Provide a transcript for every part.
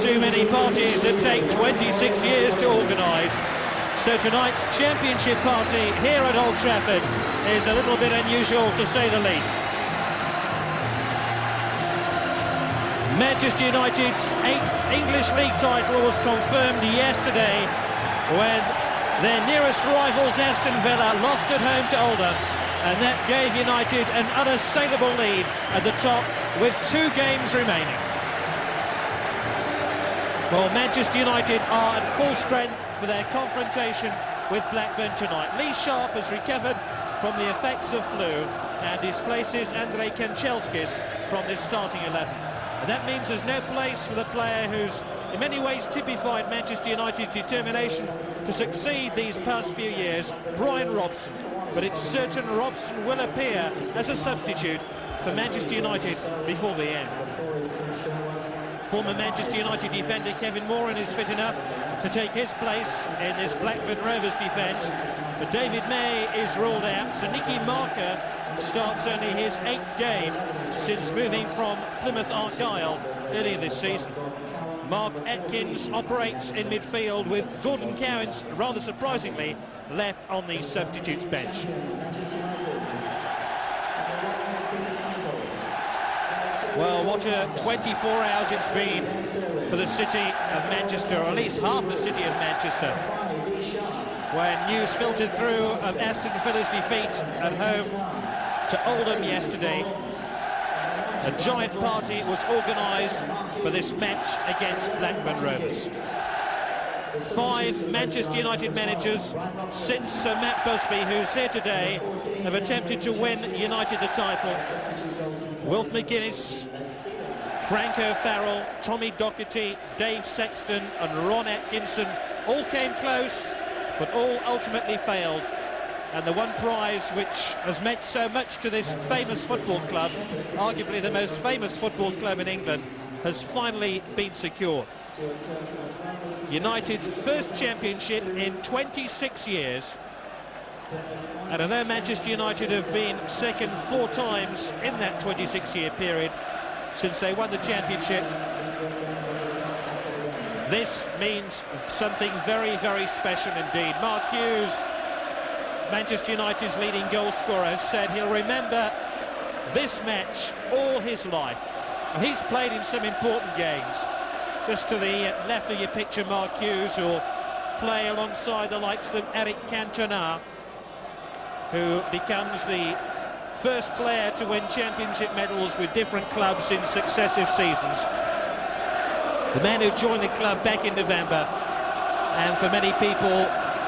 too many parties that take 26 years to organise. So tonight's championship party here at Old Trafford is a little bit unusual, to say the least. Manchester United's 8th English League title was confirmed yesterday when their nearest rivals Aston Villa lost at home to Oldham, and that gave United an unassailable lead at the top with 2 games remaining. Well, Manchester United are at full strength for their confrontation with Blackburn tonight. Lee Sharp has recovered from the effects of flu and displaces Andrei Kanchelskis from this starting 11. And that means there's no place for the player who's in many ways typified Manchester United's determination to succeed these past few years, Brian Robson. But it's certain Robson will appear as a substitute for Manchester United before the end. Former Manchester United defender Kevin Moran is fit enough to take his place in this Blackburn Rovers defence, but David May is ruled out, so Nicky Marker starts only his 8th game since moving from Plymouth Argyle earlier this season. Mark Atkins operates in midfield with Gordon Cowens, rather surprisingly, left on the substitutes bench. Well, what a 24 hours it's been for the city of Manchester, or at least half the city of Manchester, when news filtered through of Aston Villa's defeat at home to Oldham yesterday. A giant party was organised for this match against Blackburn Rovers. 5 Manchester United managers since Sir Matt Busby, who's here today, have attempted to win United the title. Wilf McGuinness, Frank O'Farrell, Tommy Docherty, Dave Sexton and Ron Atkinson all came close, but all ultimately failed. And the one prize which has meant so much to this famous football club, arguably the most famous football club in England, has finally been secured. United's first championship in 26 years. And although Manchester United have been second 4 times in that 26-year period since they won the championship, this means something very, very special indeed. Mark Hughes, Manchester United's leading goal scorer, has said he'll remember this match all his life. And he's played in some important games. Just to the left of your picture, Mark Hughes, who'll play alongside the likes of Eric Cantona, who becomes the first player to win championship medals with different clubs in successive seasons. The man who joined the club back in November, and for many people,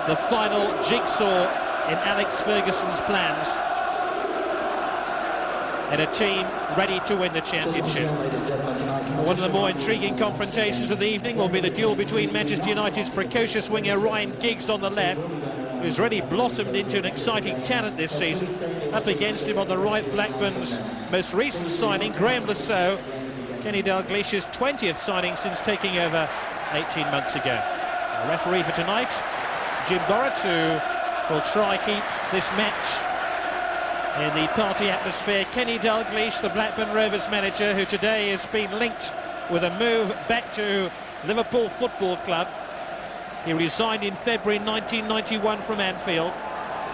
the final jigsaw in Alex Ferguson's plans, and a team ready to win the championship. One of the more intriguing confrontations of the evening will be the duel between Manchester United's precocious winger Ryan Giggs on the left, who's really blossomed into an exciting talent this season. Up against him on the right, Blackburn's most recent signing, Graham Lasso, Kenny Dalglish's 20th signing since taking over 18 months ago. The referee for tonight, Jim Borrett, who will try keep this match in the party atmosphere. Kenny Dalglish, the Blackburn Rovers manager, who today has been linked with a move back to Liverpool Football Club. He resigned in February 1991 from Anfield,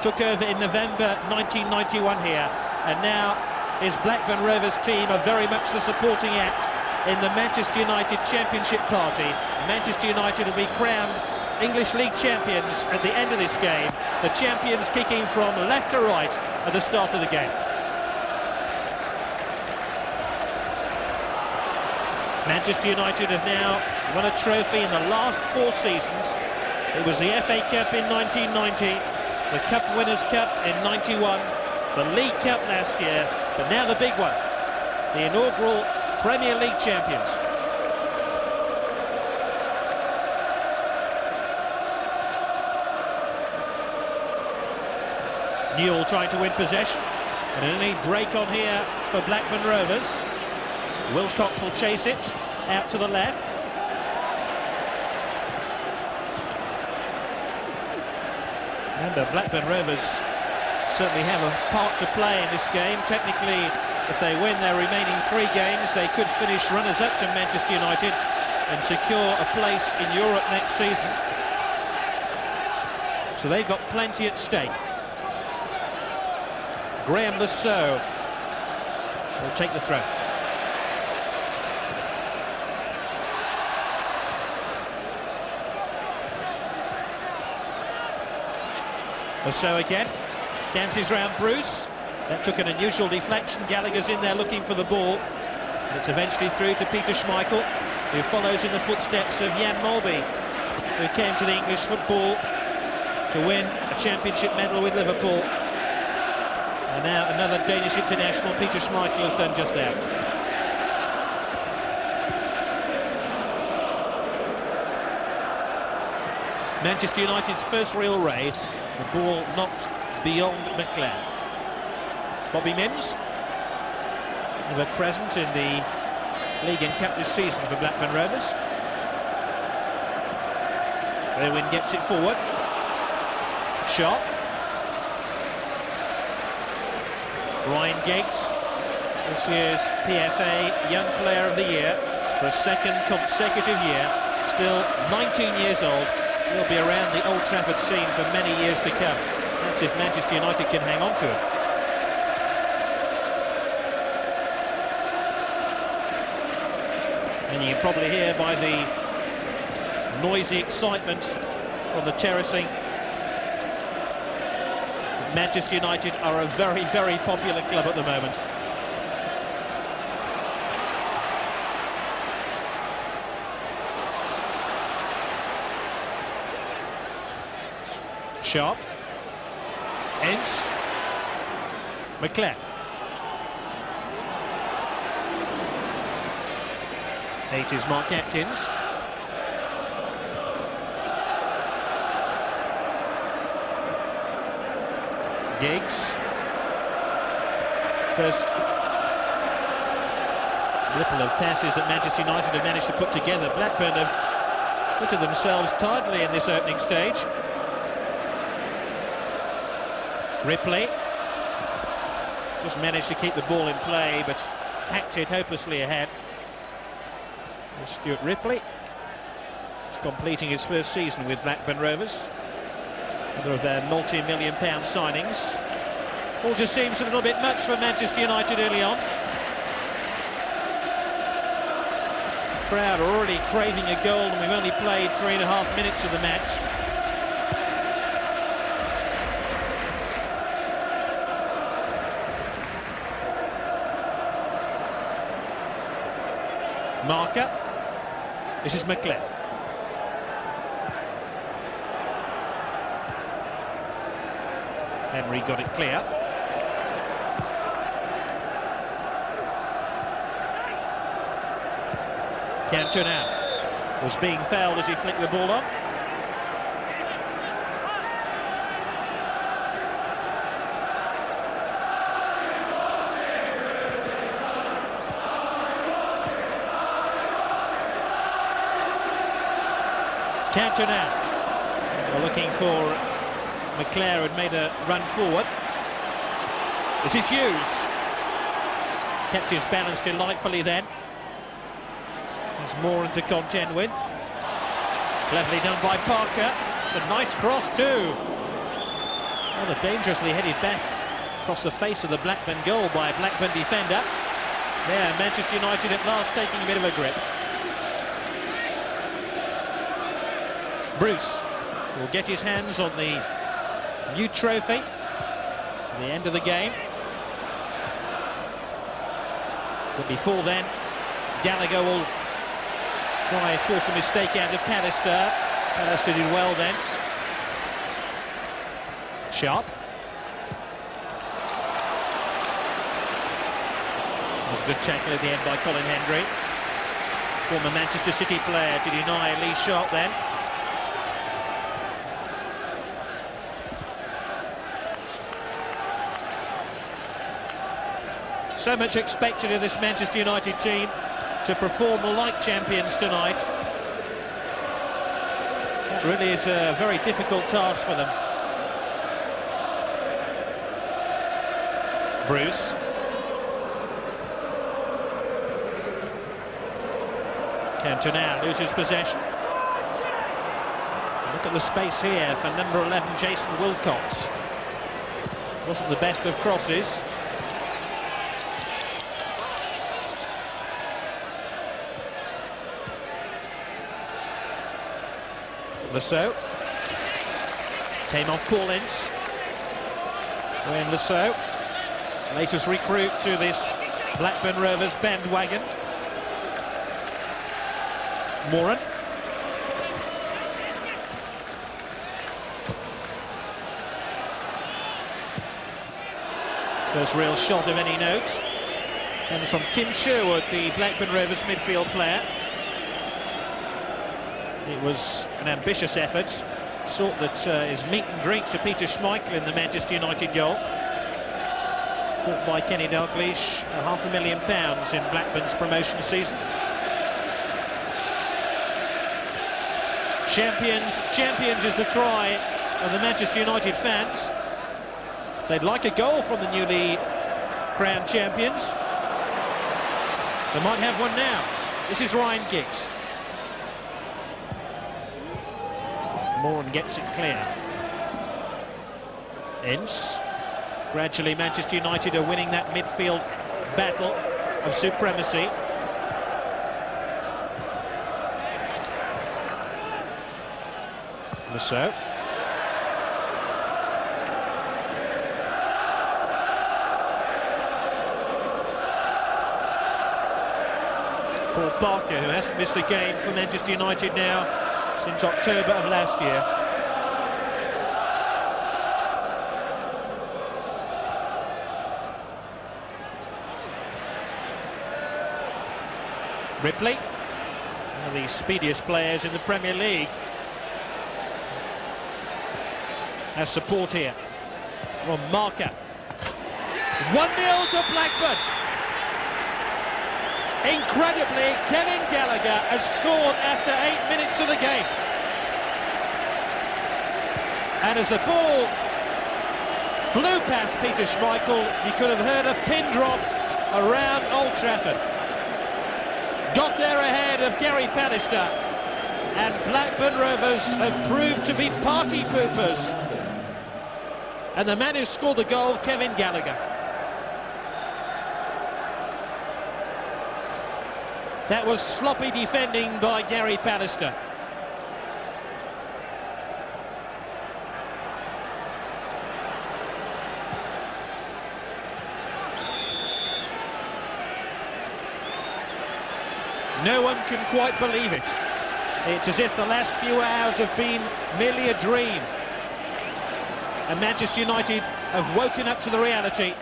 took over in November 1991 here, and now his Blackburn Rovers team are very much the supporting act in the Manchester United Championship party. Manchester United will be crowned English League champions at the end of this game, the champions kicking from left to right at the start of the game. Manchester United have now won a trophy in the last 4 seasons. It was the FA Cup in 1990, the Cup Winners' Cup in 91, the League Cup last year, but now the big one, the inaugural Premier League champions. Newell trying to win possession, and an early break on here for Blackburn Rovers. Wilcox will chase it out to the left. And Blackburn Rovers certainly have a part to play in this game. Technically, if they win their remaining 3 games, they could finish runners-up to Manchester United and secure a place in Europe next season. So they've got plenty at stake. Graham Lasso will take the throw. Lasso again, dances round Bruce. That took an unusual deflection. Gallagher's in there looking for the ball. It's eventually through to Peter Schmeichel, who follows in the footsteps of Jan Molby, who came to the English football to win a championship medal with Liverpool. And now another Danish international, Peter Schmeichel, has done just that. Manchester United's first real raid, the ball knocked beyond McClair. Bobby Mims, never present in the League and Cup this season for Blackburn Rovers. Irwin gets it forward. Shot. Ryan Giggs, this year's PFA Young Player of the Year for a second consecutive year. Still 19 years old. He'll be around the Old Trafford scene for many years to come. That's if Manchester United can hang on to him. And you can probably hear by the noisy excitement from the terracing that Manchester United are a very, very popular club at the moment. Sharp. Ince. McClair. Eight is Mark Atkins. Giggs. First ripple of passes that Manchester United have managed to put together. Blackburn have put themselves tidily in this opening stage. Ripley just managed to keep the ball in play, but hacked it hopelessly ahead. There's Stuart Ripley. He's completing his first season with Blackburn Rovers, another of their multi-million-pound signings. All just seems a little bit much for Manchester United early on. The crowd are already craving a goal, and we've only played 3.5 minutes of the match. Marker. This is McClair. Henry got it clear. Cantona was being fouled as he flicked the ball on. Cantona looking for McClair, who had made a run forward. This is Hughes. Kept his balance delightfully then. There's more to contend with. Cleverly done by Parker. It's a nice cross too. Rather dangerously headed back across the face of the Blackburn goal by a Blackburn defender. Yeah, Manchester United at last taking a bit of a grip. Bruce will get his hands on the new trophy at the end of the game. But before then, Gallagher will try and force a mistake out of Pallister. Pallister did well then. Sharp. It was a good tackle at the end by Colin Hendry. Former Manchester City player to deny Lee Sharp then. So much expected of this Manchester United team to perform like champions tonight. That really is a very difficult task for them. Bruce. Cantona loses possession. Look at the space here for number 11, Jason Wilcox. Wasn't the best of crosses. Lasso came off Paul-Ince. When Lasso, latest recruit to this Blackburn Rovers bandwagon. Moran. First real shot of any note comes from Tim Sherwood, the Blackburn Rovers midfield player. It was an ambitious effort, sort that is meat and drink to Peter Schmeichel in the Manchester United goal. Bought by Kenny Dalglish, £500,000 in Blackburn's promotion season. Champions, champions is the cry of the Manchester United fans. They'd like a goal from the newly crowned champions. They might have one now. This is Ryan Giggs. Moran gets it clear. Ince. Gradually Manchester United are winning that midfield battle of supremacy. Lasso. Paul Parker, who hasn't missed a game for Manchester United now since October of last year. Ripley, one of the speediest players in the Premier League, has support here from Marker. 1-0 to Blackburn. Incredibly, Kevin Gallagher has scored after 8 minutes of the game. And as the ball flew past Peter Schmeichel, you could have heard a pin drop around Old Trafford. Got there ahead of Gary Pallister, and Blackburn Rovers have proved to be party poopers. And the man who scored the goal, Kevin Gallagher. That was sloppy defending by Gary Pallister. No one can quite believe it. It's as if the last few hours have been merely a dream. And Manchester United have woken up to the reality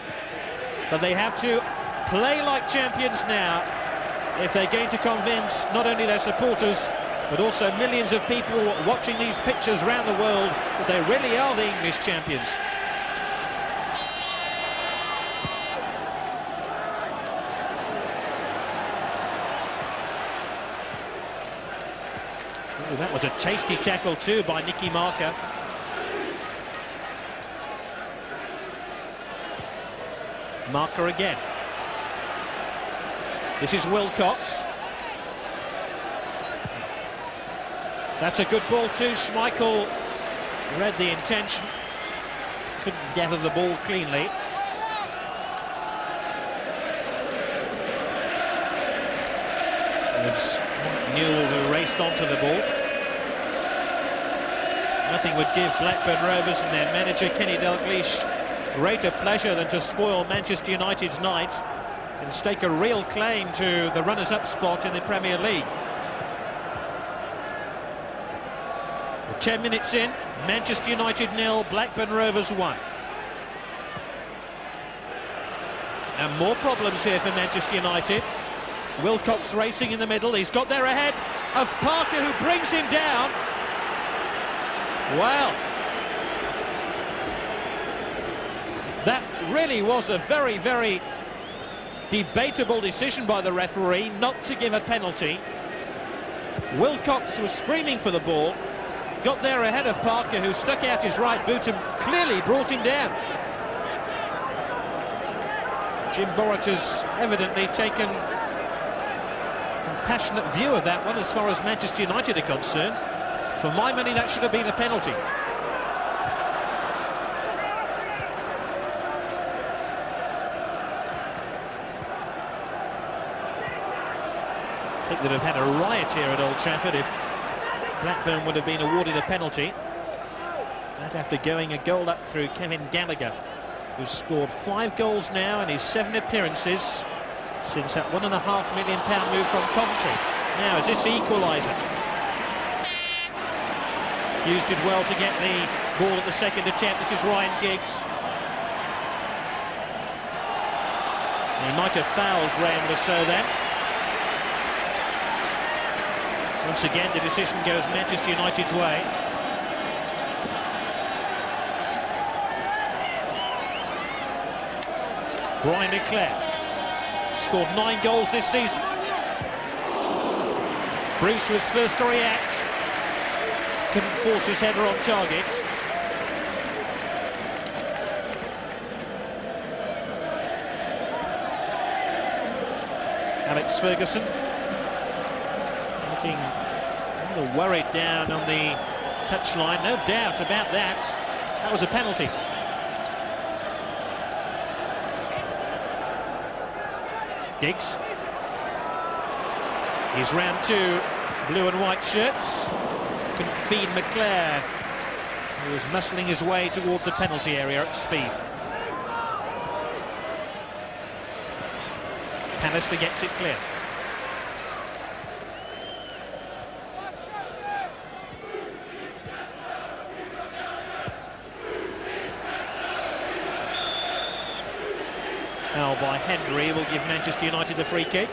that they have to play like champions now if they're going to convince not only their supporters but also millions of people watching these pictures around the world that they really are the English champions. Ooh, that was a tasty tackle too by Nicky Marker. Marker again. This is Wilcox. That's a good ball too. Schmeichel read the intention. Couldn't gather the ball cleanly. It was Newell who raced onto the ball. Nothing would give Blackburn Rovers and their manager Kenny Dalglish greater pleasure than to spoil Manchester United's night and stake a real claim to the runners-up spot in the Premier League. 10 minutes in, Manchester United 0, Blackburn Rovers 1. And more problems here for Manchester United. Wilcox racing in the middle, he's got there ahead of Parker, who brings him down. Well, that really was a very, very debatable decision by the referee not to give a penalty. Wilcox was screaming for the ball, got there ahead of Parker, who stuck out his right boot and clearly brought him down. Jim Borrett has evidently taken passionate view of that one as far as Manchester United are concerned. For my money, that should have been a penalty. I think they'd have had a riot here at Old Trafford if Blackburn would have been awarded a penalty. That after going a goal up through Kevin Gallagher, who's scored 5 goals now in his 7 appearances since that £1.5 million move from Coventry. Now, is this the equaliser? Hughes did well to get the ball at the second attempt. This is Ryan Giggs. He might have fouled Graham Rousseau then. Once again, the decision goes Manchester United's way. Brian Leclerc scored 9 goals this season. Bruce was first to react. Couldn't force his header on target. Alex Ferguson looking a little worried down on the touchline. No doubt about that. That was a penalty. Giggs. He's round 2, blue and white shirts. Couldn't feed McClare, who was muscling his way towards the penalty area at speed. Pallister gets it clear. Foul by Henry will give Manchester United the free kick.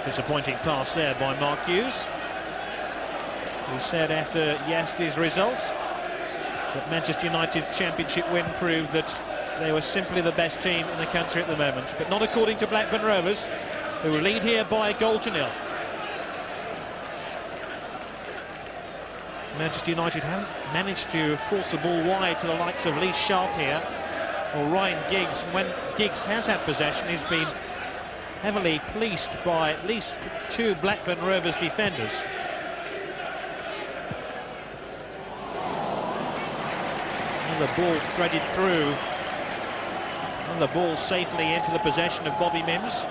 Disappointing pass there by Mark Hughes, who said after yesterday's results that Manchester United's championship win proved that they were simply the best team in the country at the moment, but not according to Blackburn Rovers, who lead here by a goal to nil. Manchester United haven't managed to force the ball wide to the likes of Lee Sharp here or Ryan Giggs. When Giggs has had possession, he's been heavily policed by at least 2 Blackburn Rovers defenders. And the ball threaded through, and the ball safely into the possession of Bobby Mims.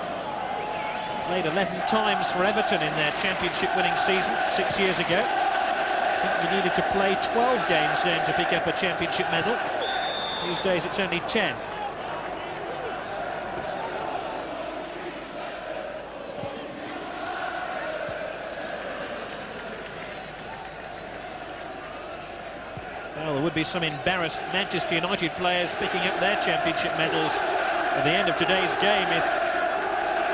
Played 11 times for Everton in their championship-winning season 6 years ago. I think you needed to play 12 games then to pick up a championship medal. These days it's only 10. Well, there would be some embarrassed Manchester United players picking up their championship medals at the end of today's game if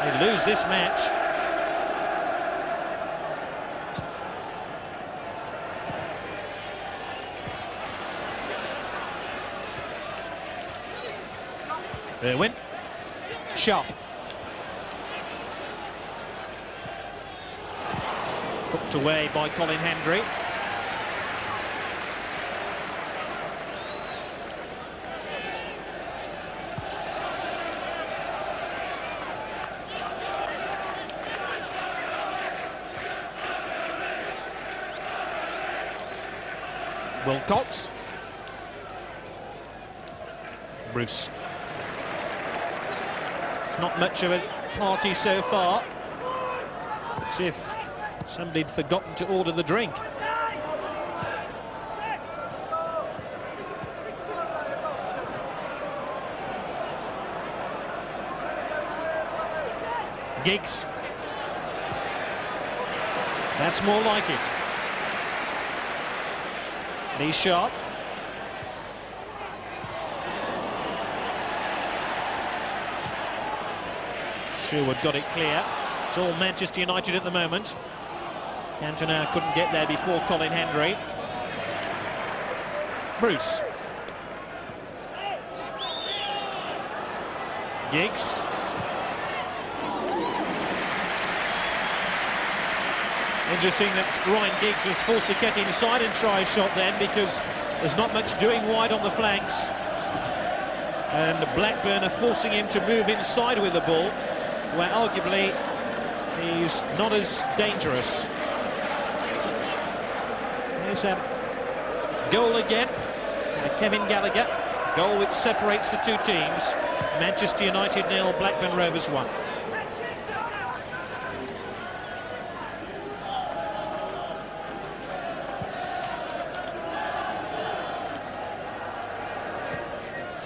they lose this match. Irwin. Sharp. Hooked away by Colin Hendry. Wilcox. Bruce. It's not much of a party so far. As if somebody'd forgotten to order the drink. Giggs. That's more like it. Lee Sharp. Sherwood got it clear. It's all Manchester United at the moment. Cantona couldn't get there before Colin Hendry. Bruce. Giggs. Interesting that Ryan Giggs was forced to get inside and try a shot then, because there's not much doing wide on the flanks. And Blackburn are forcing him to move inside with the ball, where arguably he's not as dangerous. There's a goal again by Kevin Gallagher. Goal which separates the two teams. Manchester United 0, Blackburn Rovers 1.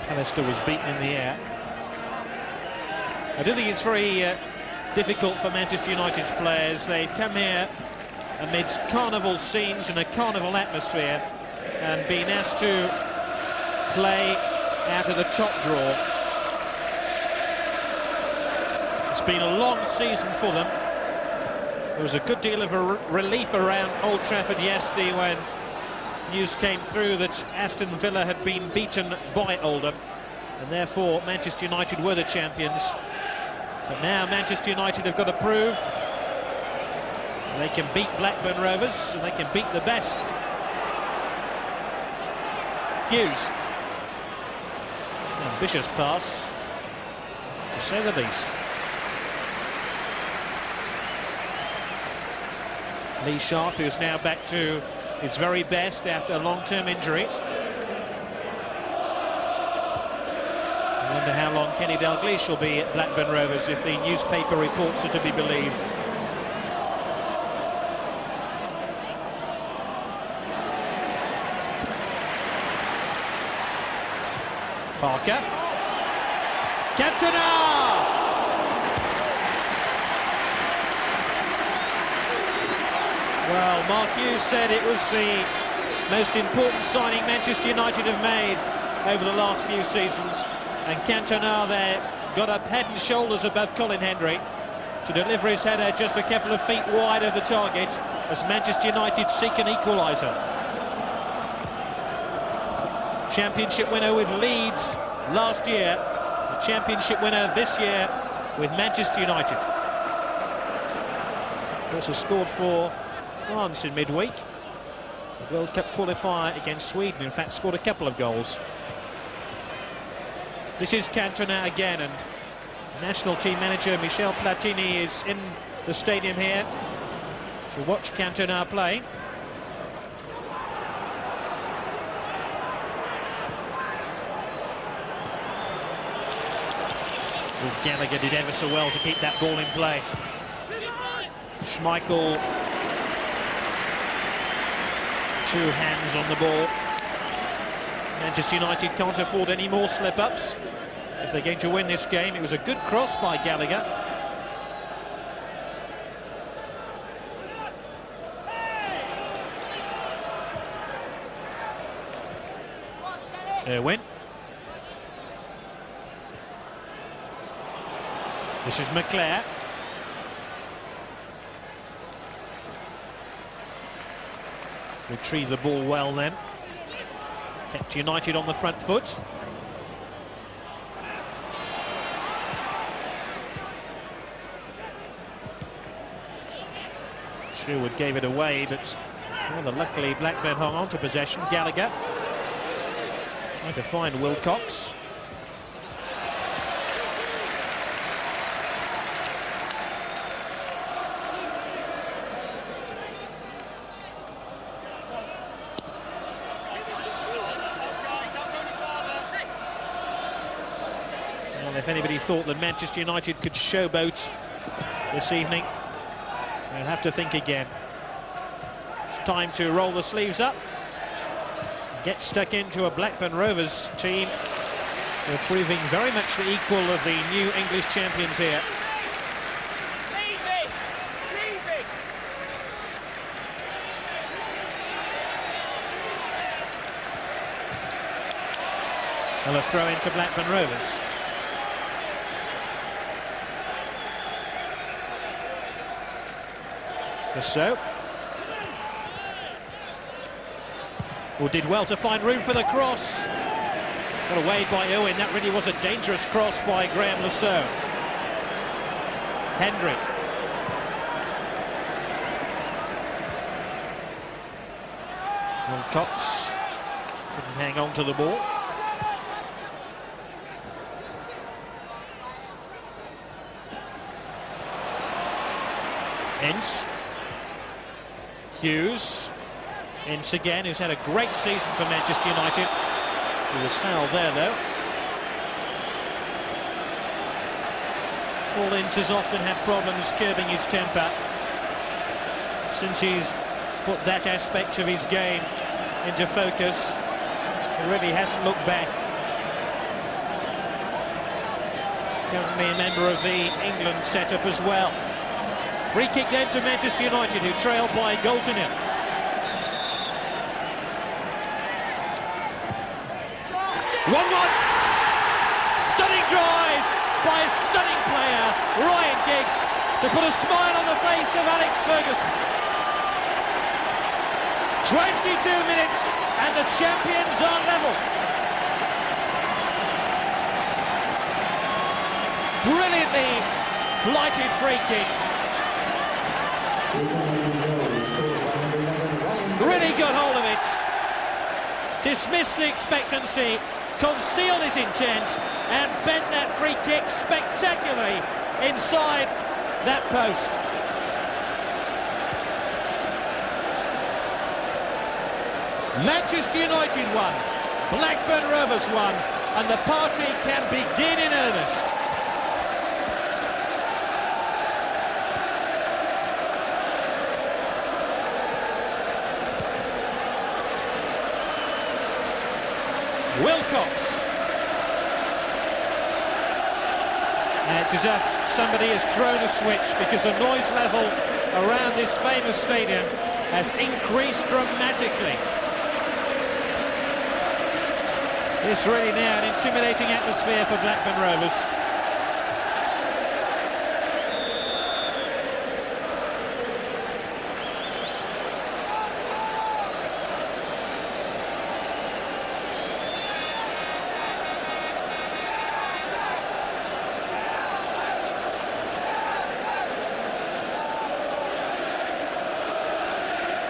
Alistair was beaten in the air. I do think it's very difficult for Manchester United's players. They've come here amidst carnival scenes and a carnival atmosphere and been asked to play out of the top drawer. It's been a long season for them. There was a good deal of relief around Old Trafford yesterday when news came through that Aston Villa had been beaten by Oldham, and therefore Manchester United were the champions. But now Manchester United have got to prove they can beat Blackburn Rovers and they can beat the best. Hughes. Ambitious pass, to say the least. Lee Sharp, who's now back to his very best after a long-term injury. I wonder how long Kenny Dalglish will be at Blackburn Rovers if the newspaper reports are to be believed. Parker. Cantona! Well, Mark Hughes said it was the most important signing Manchester United have made over the last few seasons. And Cantona there got up head and shoulders above Colin Hendry to deliver his header just a couple of feet wide of the target as Manchester United seek an equaliser. Championship winner with Leeds last year, the championship winner this year with Manchester United. Also scored for France in midweek, the World Cup qualifier against Sweden. In fact, scored a couple of goals. This is Cantona again, and national team manager Michel Platini is in the stadium here to watch Cantona play. Well, Gallagher did ever so well to keep that ball in play. Schmeichel, two hands on the ball. Manchester United can't afford any more slip-ups if they're going to win this game. It was a good cross by Gallagher. Irwin. This is McClare. Retrieve the ball well then. Kept United on the front foot. Sherwood gave it away, but rather luckily Blackburn hung on to possession. Gallagher trying to find Wilcox. If anybody thought that Manchester United could showboat this evening, they'll have to think again. It's time to roll the sleeves up, get stuck into a Blackburn Rovers team. They're proving very much the equal of the new English champions here. Leave it! Leave it! Well, a throw into Blackburn Rovers. So, well, did well to find room for the cross. Got away by Owen. That really was a dangerous cross by Graham Lasso. Hendry. Wilcox couldn't hang on to the ball. Ince. Hughes. Ince again, who's had a great season for Manchester United. He was fouled there, though. Paul Ince has often had problems curbing his temper since he's put that aspect of his game into focus. He really hasn't looked back. Currently a member of the England setup as well. Free kick then to Manchester United, who trail by a goal to nil. One. Stunning drive by a stunning player, Ryan Giggs, to put a smile on the face of Alex Ferguson. 22 minutes and the champions are level. Brilliantly flighted free kick. Really got hold of it. Dismissed the expectancy, concealed his intent and bent that free kick spectacularly inside that post. Manchester United won, Blackburn Rovers won, and the party can begin in earnest. Wilcox. And it's as if somebody has thrown a switch, because the noise level around this famous stadium has increased dramatically. It's really now an intimidating atmosphere for Blackburn Rovers.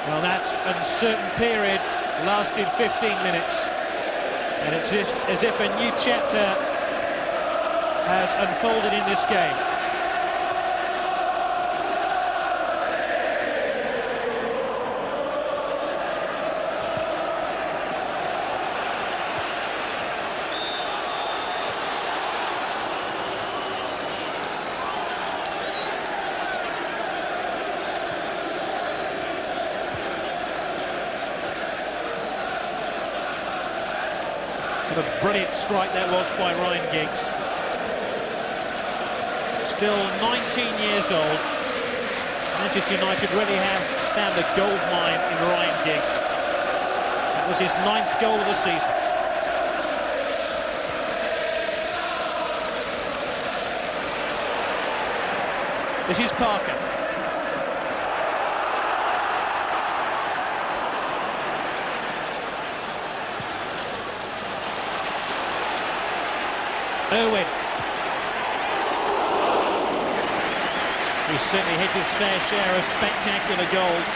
Well, that uncertain period lasted 15 minutes. And it's as if a new chapter has unfolded in this game. What a brilliant strike that was by Ryan Giggs. Still 19 years old. Manchester United really have found a gold mine in Ryan Giggs. That was his 9th goal of the season. This is Parker. Irwin. He certainly hit his fair share of spectacular goals.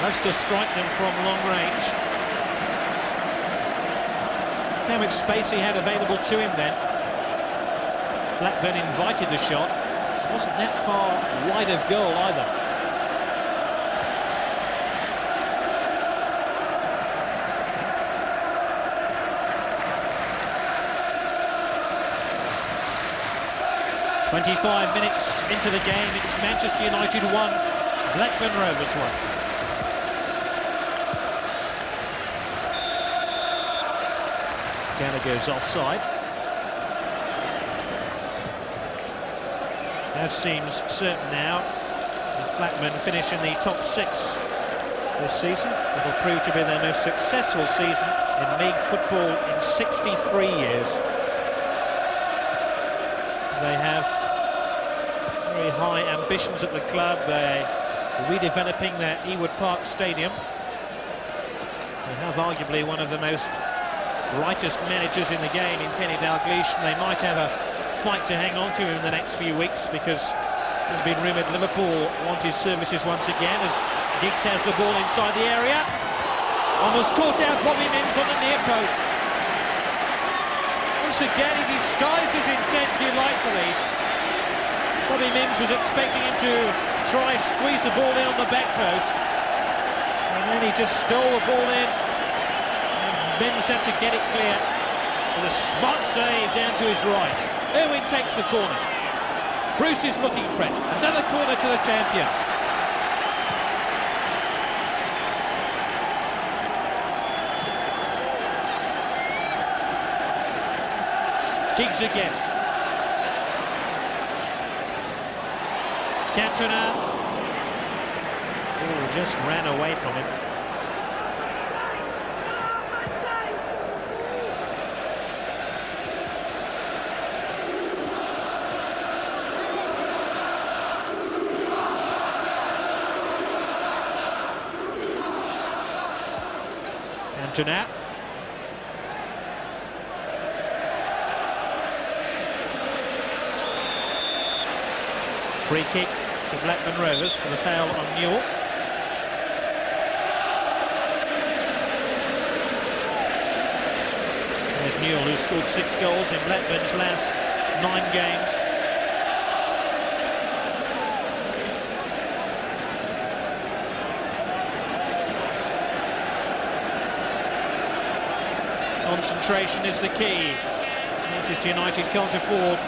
Loves to strike them from long range. How much space he had available to him then. Blackburn invited the shot. It wasn't that far wide of goal either. "25 minutes into the game, it's Manchester United 1, Blackburn Rovers 1. Gallagher's offside. That seems certain now. If Blackburn finish in the top 6 this season, it'll prove to be their most successful season in league football in 63 years. They have very high ambitions at the club. They're redeveloping their Ewood Park Stadium. They have arguably one of the most brightest managers in the game in Kenny Dalglish, and they might have a fight to hang on to him in the next few weeks, because there's been rumoured Liverpool want his services once again, as Giggs has the ball inside the area. Almost caught out Bobby Mims on the near post. Once again, he disguised his intent delightfully. Bobby Mims was expecting him to try squeeze the ball in on the back post. And then he just stole the ball in. And Mims had to get it clear. With a smart save down to his right. Irwin takes the corner. Bruce is looking for it. Another corner to the champions. Giggs again. Cantona. Oh, just ran away from him. Cantona. Free kick to Blackburn Rovers for the foul on Newell. There's Newell, who scored 6 goals in Blackburn's last 9 games. Concentration is the key. Manchester United can't afford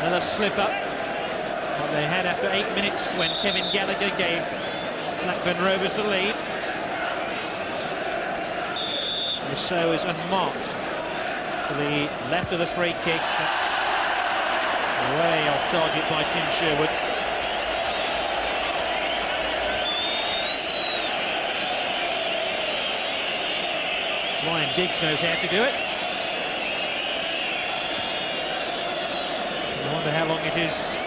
another slip-up. What they had after 8 minutes when Kevin Gallagher gave Blackburn Rovers the lead. Rousseau is unmarked to the left of the free kick. That's way off target by Tim Sherwood. Ryan Giggs knows how to do it. I wonder how long it is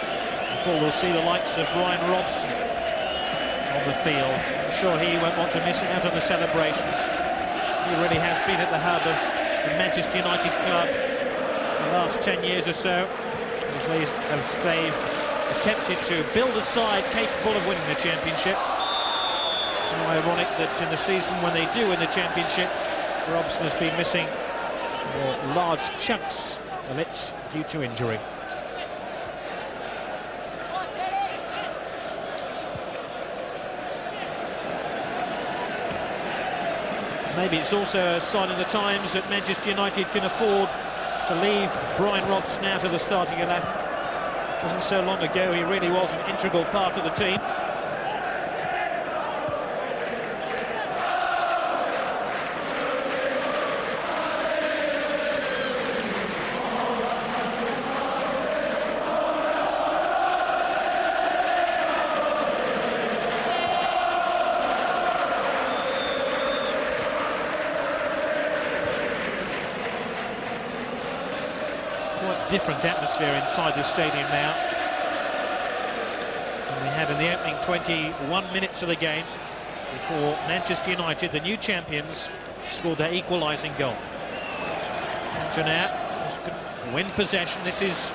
before we'll see the likes of Brian Robson on the field. I'm sure he won't want to miss out on the celebrations. He really has been at the hub of the Manchester United club the last 10 years or so, as they've attempted to build a side capable of winning the championship. How ironic that in the season when they do win the championship, Robson has been missing large chunks of it due to injury. Maybe it's also a sign of the times that Manchester United can afford to leave Brian Robson out of the starting 11. It wasn't so long ago he really was an integral part of the team. Different atmosphere inside this stadium now than we had in the opening 21 minutes of the game before Manchester United, the new champions, scored their equalising goal. Cantona can win possession. This is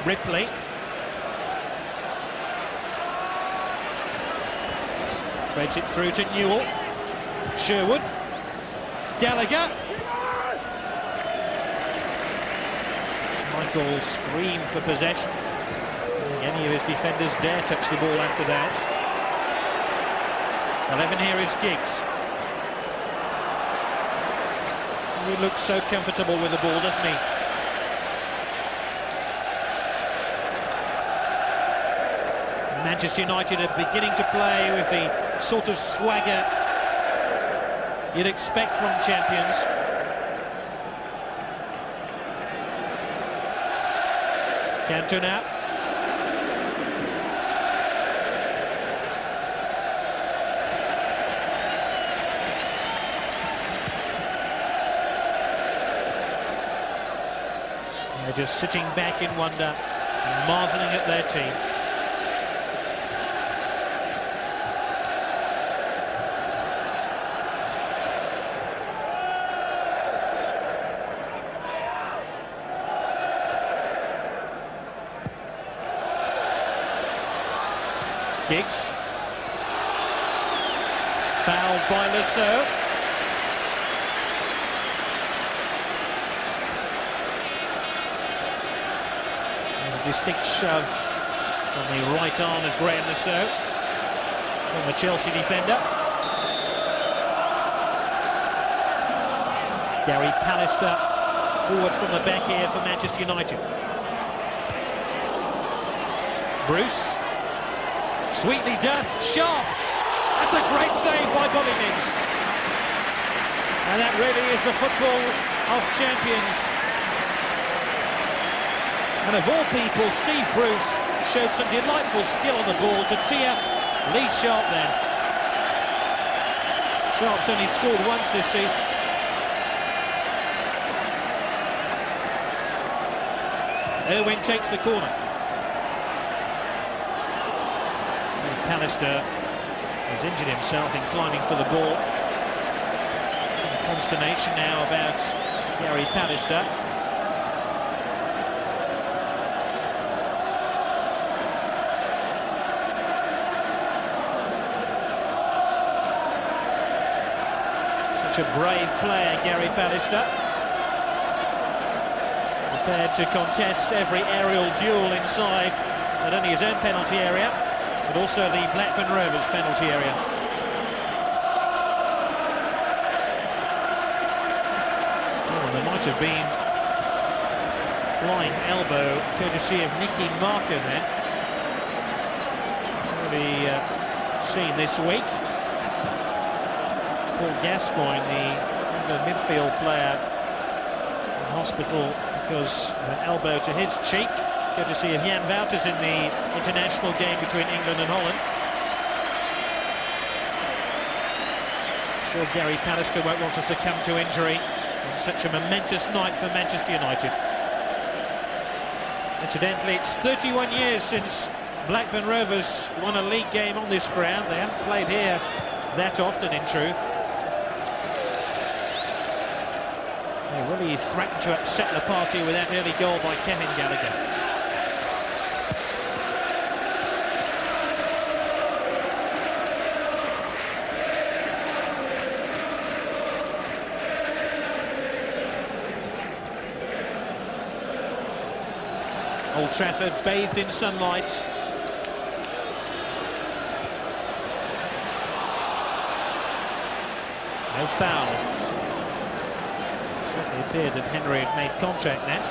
Ripley. Threads it through to Newell. Sherwood. Gallagher. Michael scream for possession. I don't think any of his defenders dare touch the ball after that. 11 here is Giggs. He looks so comfortable with the ball, doesn't he? Manchester United are beginning to play with the sort of swagger you'd expect from champions. Cantona. They're just sitting back in wonder, marvelling at their team. Giggs. Fouled by Rousseau. distinct shove on the right arm of Graham Lasso, from the Chelsea defender. Gary Pallister forward from the back here for Manchester United. Bruce, sweetly done, sharp. That's a great save by Bobby Miggs. And that really is the football of champions. And of all people, Steve Bruce showed some delightful skill on the ball to tee up Lee Sharp then. Sharp's only scored once this season. Irwin takes the corner. Pallister has injured himself in climbing for the ball. Some consternation now about Gary Pallister. Such a brave player, Gary Pallister. Prepared to contest every aerial duel inside not only his own penalty area, but also the Blackburn Rovers penalty area. Oh, there might have been flying elbow courtesy of Nicky Marker there. Already seen this week. Paul Gascoigne, the midfield player, in hospital because of an elbow to his cheek, courtesy of Jan Wouters in the international game between England and Holland. Sure, Gary Pallister won't want to succumb to injury on such a momentous night for Manchester United. Incidentally, it's 31 years since Blackburn Rovers won a league game on this ground. They haven't played here that often, in truth. They really threatened to upset the party with that early goal by Kevin Gallagher. Old Trafford bathed in sunlight. No foul. Certainly appeared that Henry had made contact there.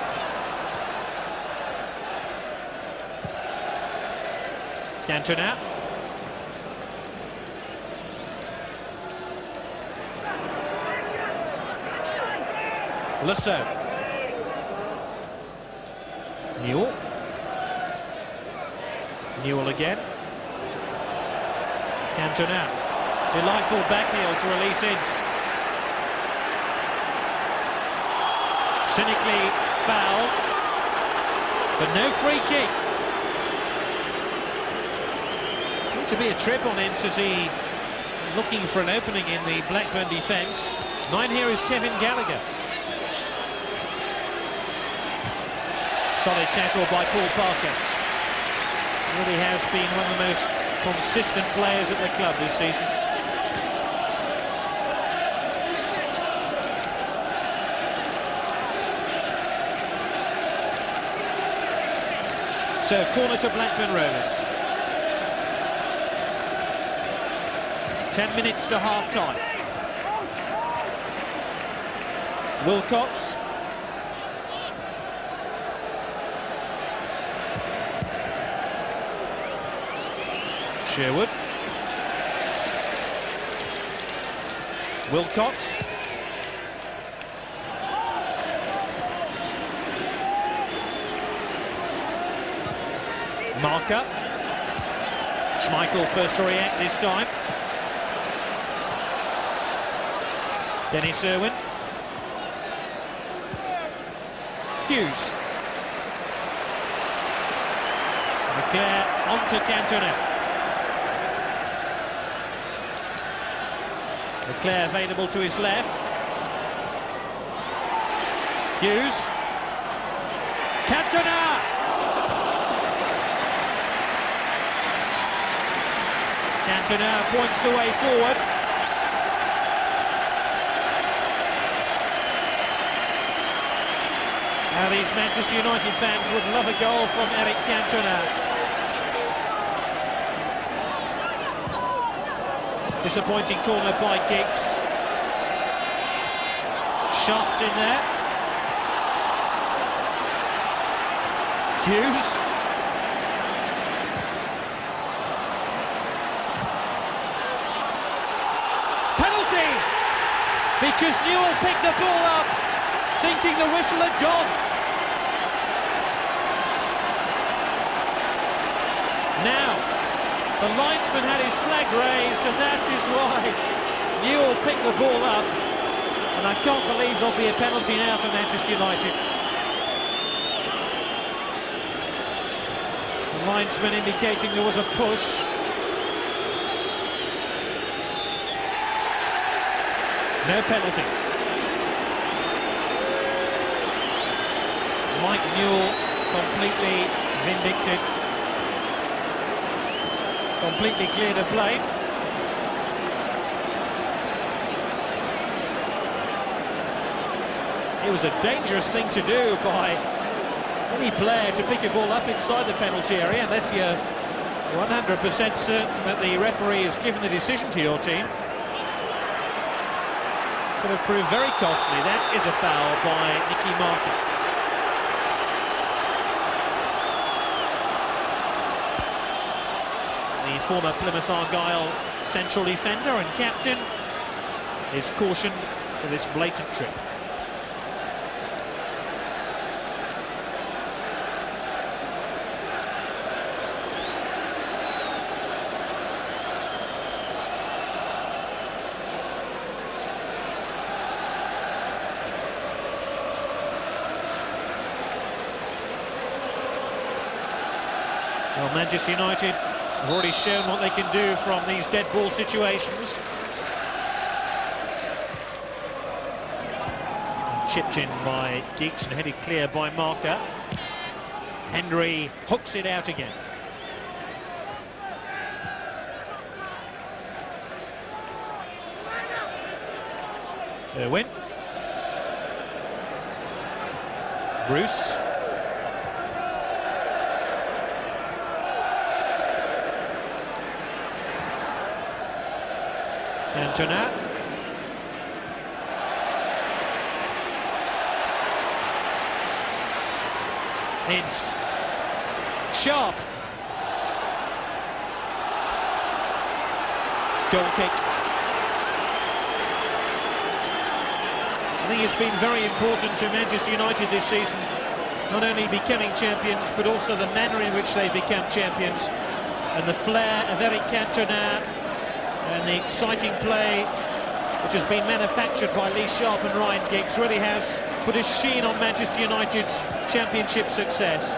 Cantona. Lasso. Newell. Newell again. Cantona. Delightful backheel to release Ince. Cynically fouled, but no free kick. Seemed to be a trip on Ince as he looking for an opening in the Blackburn defence. Mine here is Kevin Gallagher. Solid tackle by Paul Parker. Really has been one of the most consistent players at the club this season. So, corner to Blackburn Rovers. 10 minutes to half-time. Wilcox. Sherwood. Wilcox. Marker. Schmeichel first to react this time. Dennis Irwin. Hughes. Leclerc onto Cantona. Leclerc available to his left. Hughes. Cantona! Cantona points the way forward. And these Manchester United fans would love a goal from Eric Cantona. Disappointing corner by Giggs. Sharp's in there. Hughes. Penalty! Because Newell picked the ball up, thinking the whistle had gone. Now, the linesman had his flag raised, and that is why Newell picked the ball up. And I can't believe there'll be a penalty now for Manchester United. The linesman indicating there was a push. No penalty. Mike Newell completely vindicted. Completely cleared of blame. It was a dangerous thing to do by any player to pick a ball up inside the penalty area unless you're 100% certain that the referee has given the decision to your team. Could have proved very costly. That is a foul by Nicky Marker. The former Plymouth Argyle central defender and captain is cautioned for this blatant trip. Well, Manchester United have already shown what they can do from these dead ball situations. Chipped in by Giggs and headed clear by Marker. Henry hooks it out again. Irwin. Bruce. Cantona. Ince. Sharp. Goal kick. I think it's been very important to Manchester United this season, not only becoming champions, but also the manner in which they become champions, and the flair of Eric Cantona and the exciting play which has been manufactured by Lee Sharp and Ryan Giggs really has put a sheen on Manchester United's championship success.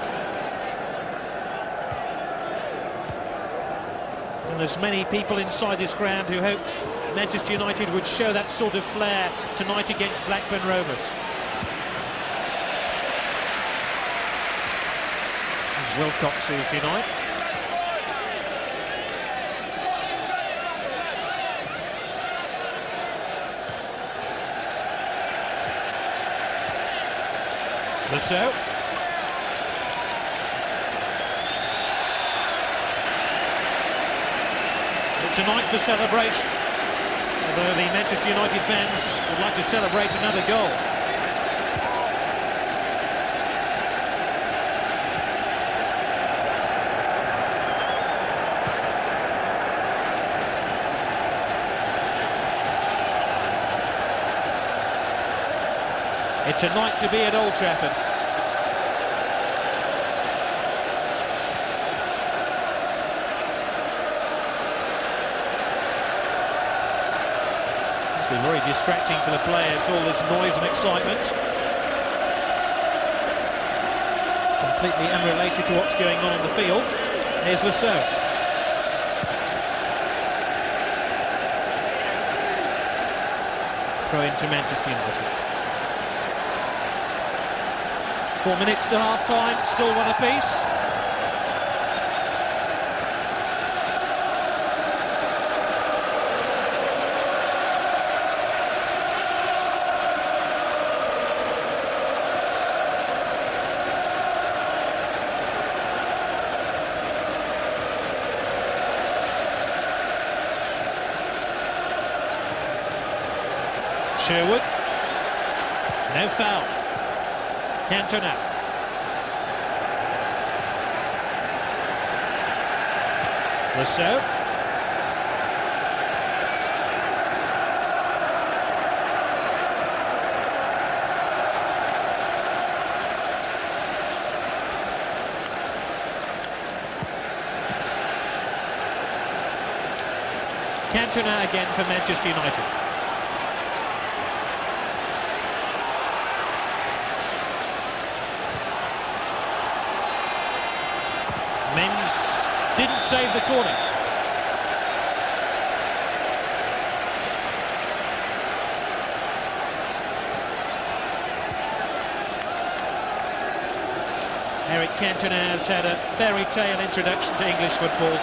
And there's many people inside this ground who hoped Manchester United would show that sort of flair tonight against Blackburn Rovers. As Wilcox is denied. So it's a night for celebration, although the Manchester United fans would like to celebrate another goal. It's a night to be at Old Trafford. It's been very distracting for the players, all this noise and excitement. Completely unrelated to what's going on the field. Here's Lasso. Throw into Manchester United. 4 minutes to half-time, still one apiece. Sherwood. No foul. Cantona. Rousseau. Cantona again for Manchester United. Menz didn't save the corner. Eric Cantona has had a fairy tale introduction to English football.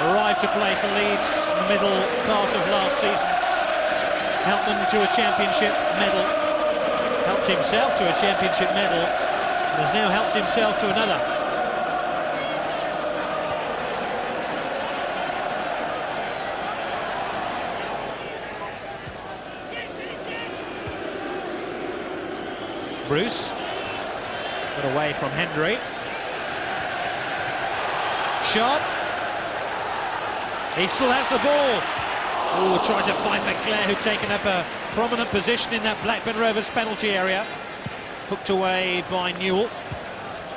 Arrived to play for Leeds in the middle part of last season. Helped them to a championship medal. Helped himself to a championship medal. And has now helped himself to another. Bruce. Got away from Hendry. Sharp. He still has the ball. Oh, trying to find McClare, who'd taken up a prominent position in that Blackburn Rovers penalty area. Hooked away by Newell.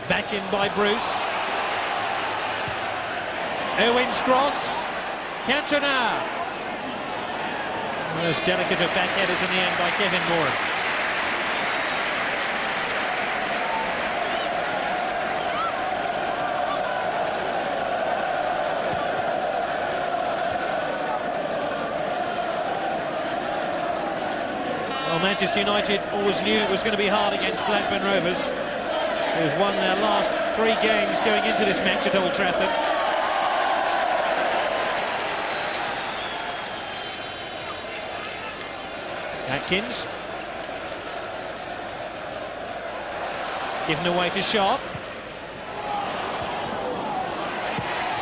Back in by Bruce. Owens cross. Cantona. Most delicate of backheaders in the end by Kevin Moran. Well, Manchester United always knew it was going to be hard against Blackburn Rovers, who've won their last 3 games going into this match at Old Trafford. Atkins. Given away to Sharp.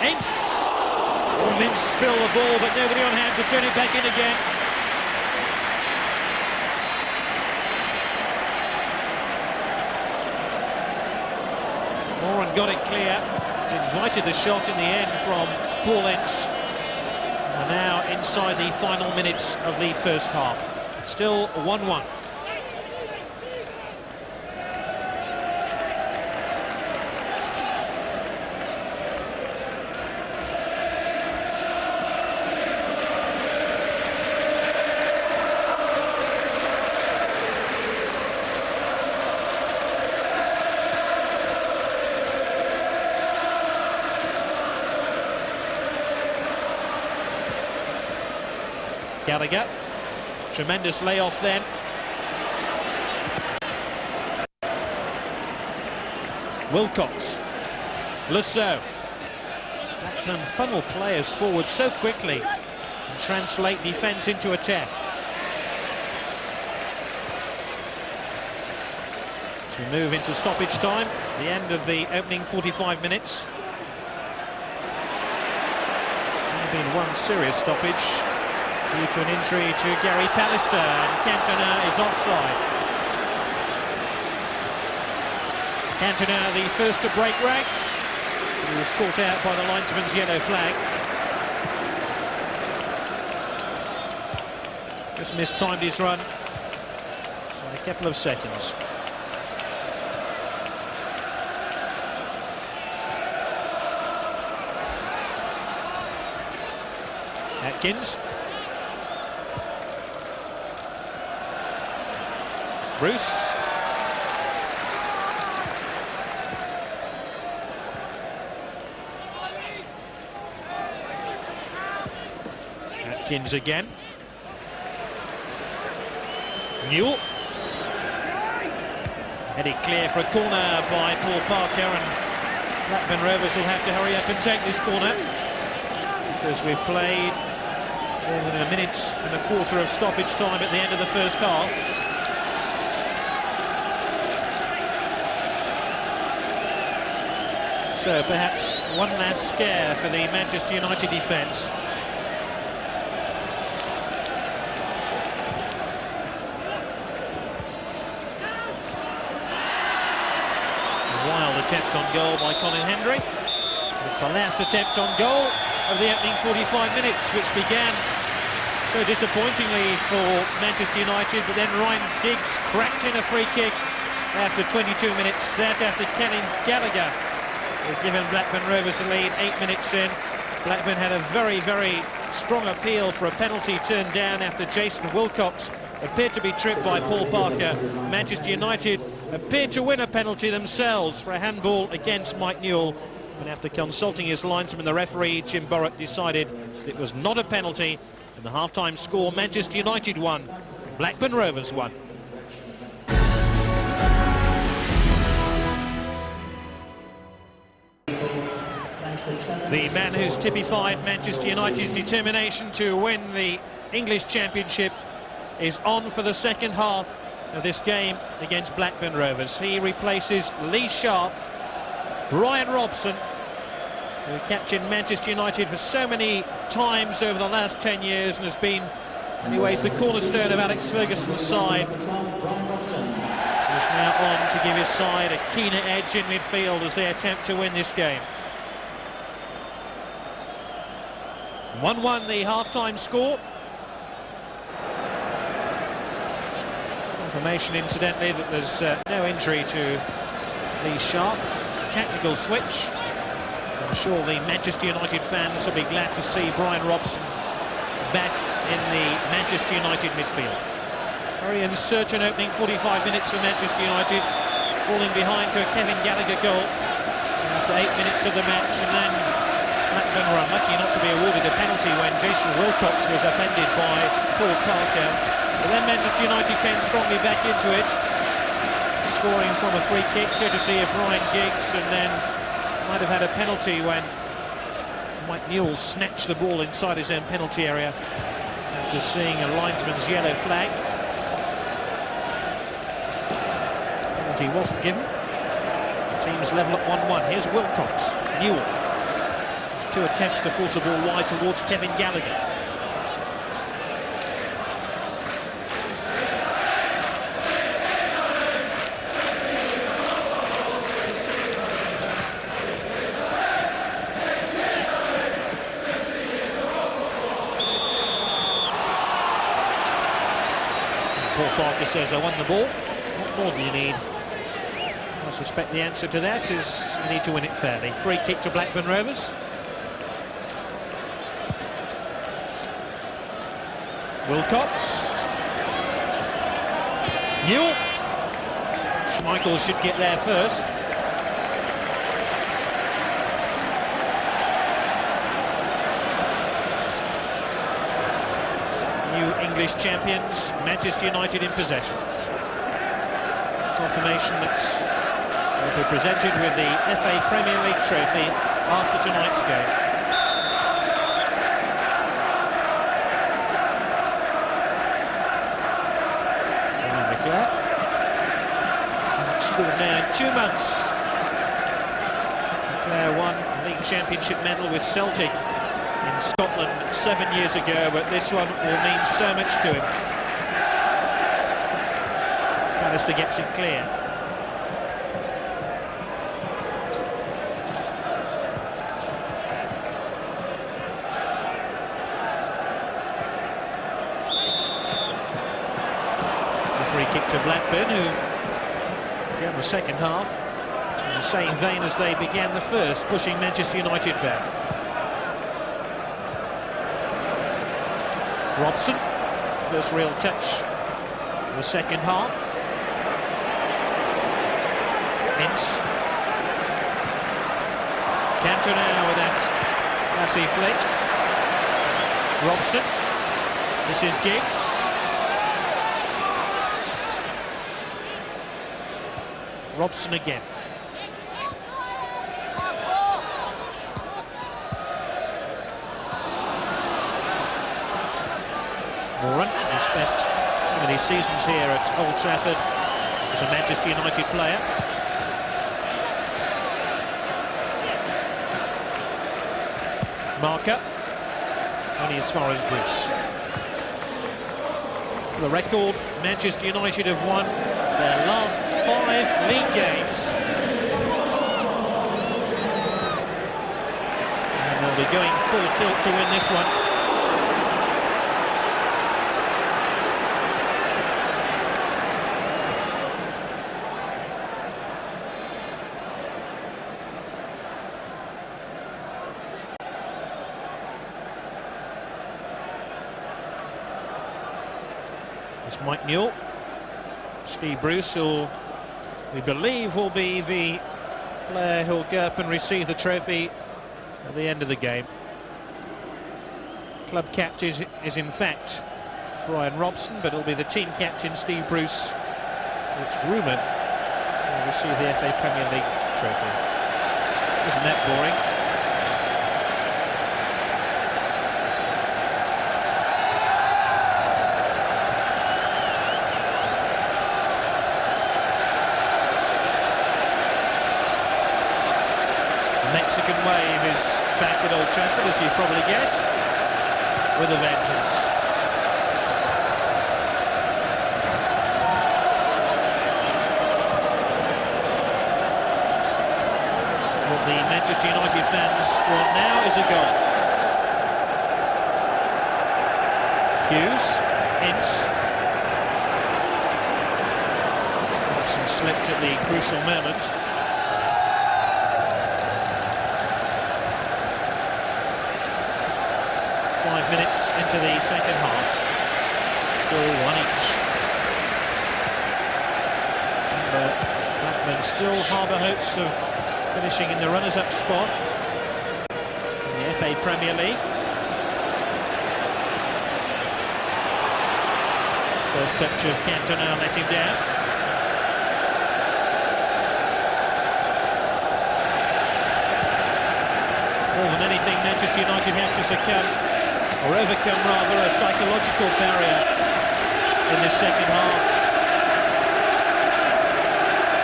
Ince. Oh, Mintz spilled the ball, but nobody on hand to turn it back in again. Moran got it clear, invited the shot in the end from Paul Ince. And now inside the final minutes of the first half. Still 1-1. Gallagher, tremendous layoff then. Wilcox, Rousseau. Blackburn funnel players forward so quickly and translate defence into attack. As we move into stoppage time, the end of the opening 45 minutes. Only been one serious stoppage, due to an injury to Gary Pallister, and Cantona is offside. Cantona, the first to break ranks. He was caught out by the linesman's yellow flag. Just mistimed his run by a couple of seconds. Atkins. Bruce. Atkins again. Newell. Headed clear for a corner by Paul Parker, and Blackburn Rovers will have to hurry up and take this corner, because we've played more than a minute and a quarter of stoppage time at the end of the first half. So perhaps one last scare for the Manchester United defence. attempt on goal by Colin Hendry. It's the last attempt on goal of the opening 45 minutes, which began so disappointingly for Manchester United, but then Ryan Giggs cracked in a free kick after 22 minutes. That after Kevin Gallagher had given Blackburn Rovers a lead 8 minutes in. Blackburn had a very, very strong appeal for a penalty turned down after Jason Wilcox appeared to be tripped by Paul Parker. Manchester United appeared to win a penalty themselves for a handball against Mike Newell, but after consulting his linesman, the referee Jim Borrock decided it was not a penalty, and the half-time score: Manchester United 1, Blackburn Rovers 1. The man who's typified Manchester United's determination to win the English Championship is on for the second half of this game against Blackburn Rovers. He replaces Lee Sharp. Brian Robson, who captained Manchester United for so many times over the last 10 years and has been, in many ways, the cornerstone of Alex Ferguson's side, is now on to give his side a keener edge in midfield as they attempt to win this game. 1-1 the half-time score. Confirmation, incidentally, that there's no injury to Lee Sharp. It's a tactical switch. I'm sure the Manchester United fans will be glad to see Brian Robson back in the Manchester United midfield. Very uncertain opening 45 minutes for Manchester United, falling behind to a Kevin Gallagher goal after 8 minutes of the match, and then Blackburn were unlucky not to be awarded a penalty when Jason Wilcox was upended by Paul Parker. But then Manchester United came strongly back into it, scoring from a free kick courtesy of Ryan Giggs, and then might have had a penalty when Mike Newell snatched the ball inside his own penalty area after seeing a linesman's yellow flag. Penalty wasn't given. The teams level at 1-1. Here's Wilcox. Newell. Two attempts to force the ball wide towards Kevin Gallagher. Paul Parker says, I won the ball. What more do you need? I suspect the answer to that is you need to win it fairly. Free kick to Blackburn Rovers. Wilcox. Newell. Schmeichel should get there first. New English champions, Manchester United in possession. Confirmation that they'll be presented with the FA Premier League trophy after tonight's game. Hasn't scored now in 2 months. Clare won the League Championship medal with Celtic in Scotland 7 years ago, but this one will mean so much to him. Bannister gets it clear. Free kick to Blackburn, who've begun the second half in the same vein as they began the first, pushing Manchester United back. Robson, first real touch in the second half. Ince. Cantona with that classy flick. Robson. This is Giggs. Robson again. Moran, who spent so many seasons here at Old Trafford as a Manchester United player. Marker, only as far as Bruce. For the record, Manchester United have won their last 5 league games They'll be going full tilt to win this one. It's Mike Newell. Steve Bruce, who we believe will be the player who'll go up and receive the trophy at the end of the game. Club captain is in fact Brian Robson, but it'll be the team captain Steve Bruce, it's rumoured, will receive the FA Premier League trophy. Isn't that boring? Mexican wave is back at Old Trafford, as you've probably guessed, with a vengeance. What the Manchester United fans want now is a goal. Hughes, Ince. Robson slipped at the crucial moment. Minutes into the second half, still 1 each. Blackburn still harbour hopes of finishing in the runners-up spot in the FA Premier League. First touch of Cantona let him down. More than anything, Manchester United had to succumb, or overcome rather, a psychological barrier in this second half.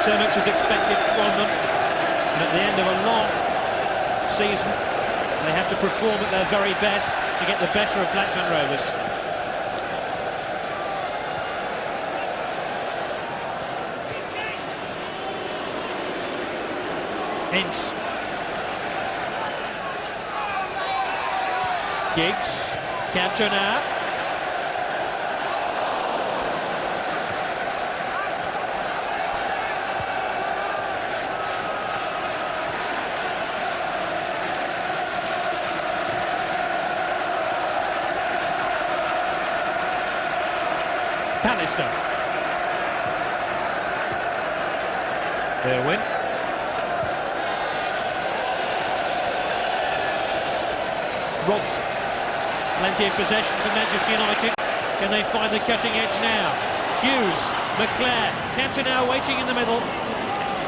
So much is expected from them, and at the end of a long season they have to perform at their very best to get the better of Blackburn Rovers. Ince. Giggs, Cantona. Pallister. Irwin. Robson. Plenty of possession for Manchester United. Can they find the cutting edge now? Hughes, McClare, Cantona waiting in the middle.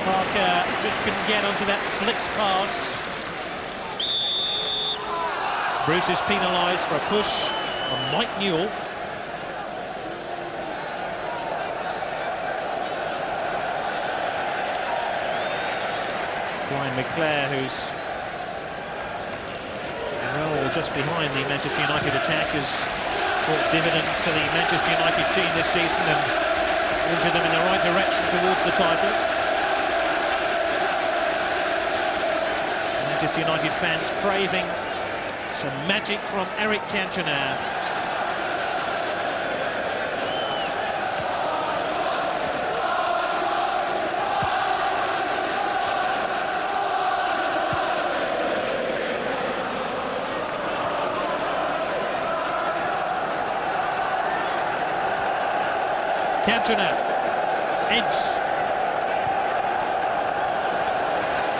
Parker just couldn't get onto that flicked pass. Bruce is penalised for a push on Mike Newell. Brian McClare, who's just behind the Manchester United attack, has brought dividends to the Manchester United team this season and pointed them in the right direction towards the title. Manchester United fans craving some magic from Eric Cantona. Cantona, Ince,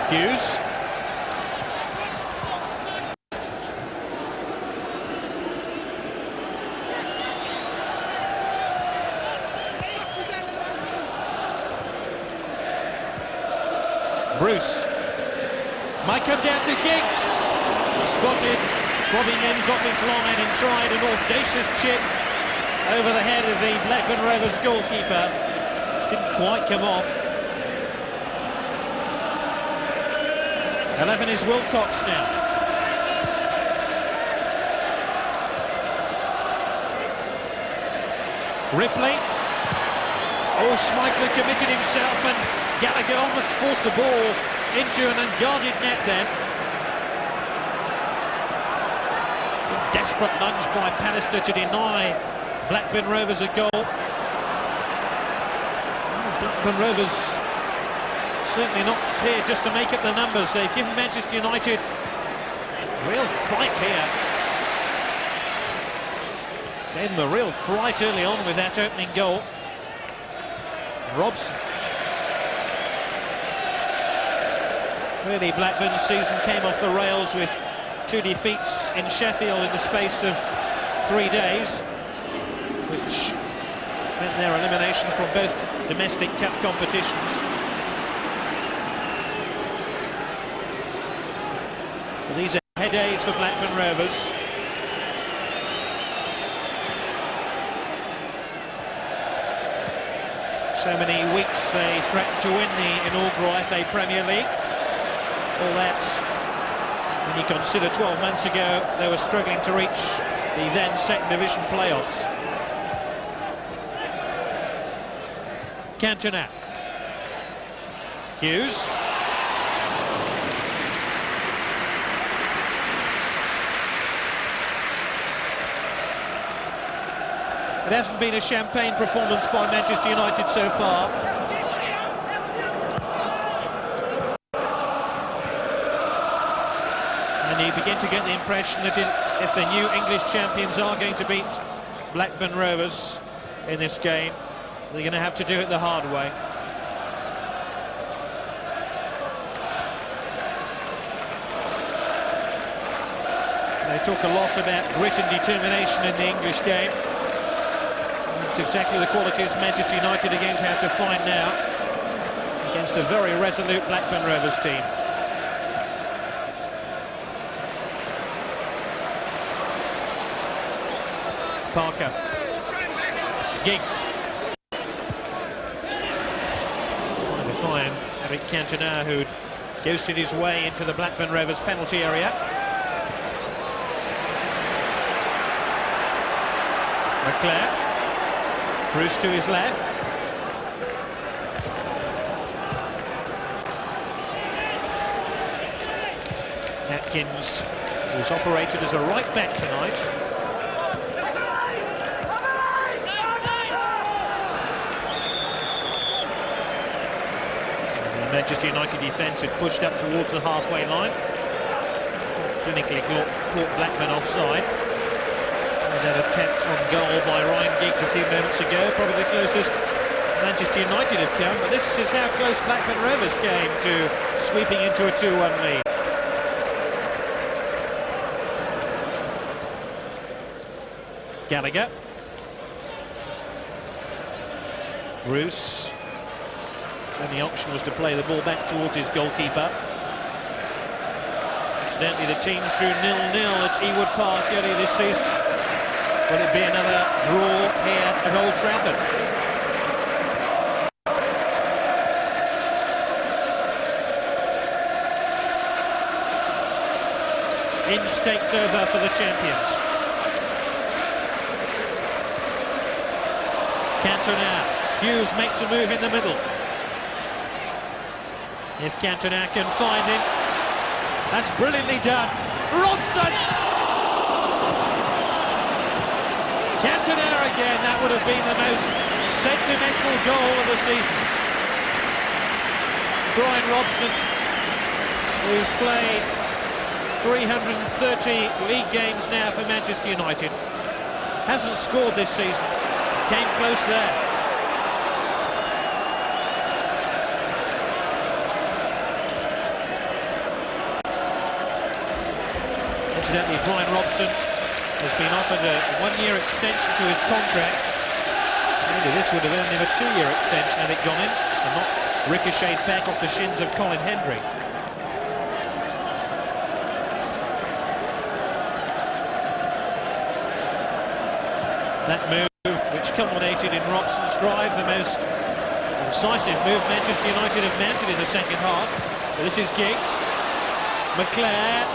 Hughes, Bruce, might come down to Giggs, spotted, Bobby Mims off his line and tried an audacious chip over the head of the Blackburn Rovers goalkeeper, which didn't quite come off. 11 is Wilcox now. Ripley. Oh, Schmeichel committed himself and Gallagher almost forced the ball into an unguarded net then. Desperate lunge by Pallister to deny Blackburn Rovers a goal. Blackburn Rovers certainly not here just to make up the numbers. They've given Manchester United real fight here. Gave them a real fright early on with that opening goal. Robson. Really, Blackburn's season came off the rails with 2 defeats in Sheffield in the space of 3 days, which meant their elimination from both domestic cup competitions. Well, these are head days for Blackburn Rovers. So many weeks they threatened to win the inaugural FA Premier League. All that, when you consider 12 months ago they were struggling to reach the then second division playoffs. Cantona. Hughes. It hasn't been a champagne performance by Manchester United so far. And you begin to get the impression that if the new English champions are going to beat Blackburn Rovers in this game, they're going to have to do it the hard way. They talk a lot about grit and determination in the English game. It's exactly the qualities Manchester United are going to have to find now against a very resolute Blackburn Rovers team. Parker. Giggs. Trying to find Eric Cantona, who'd ghosted his way into the Blackburn Rovers penalty area. Leclerc. Bruce to his left. Atkins, who's operated as a right back tonight. The Manchester United defence had pushed up towards the halfway line. Clinically caught Blackburn offside. There's an attempt on goal by Ryan Giggs a few moments ago, probably the closest Manchester United have come, but this is how close Blackburn Rovers came to sweeping into a 2-1 lead. Gallagher. Bruce. His only option was to play the ball back towards his goalkeeper. Incidentally, the teams drew 0-0 at Ewood Park earlier this season. Will it be another draw here at Old Trafford? Ince takes over for the champions. Cantona. Hughes makes a move in the middle. If Cantona can find him, that's brilliantly done. Robson! Cantona again, that would have been the most sentimental goal of the season. Brian Robson, who's played 330 league games now for Manchester United, hasn't scored this season. Came close there. Incidentally, Brian Robson has been offered a 1-year extension to his contract. Maybe this would have earned him a 2-year extension had it gone in and not ricocheted back off the shins of Colin Hendry. That move, which culminated in Robson's drive, the most incisive move Manchester United have mounted in the second half. But this is Giggs. Leclerc.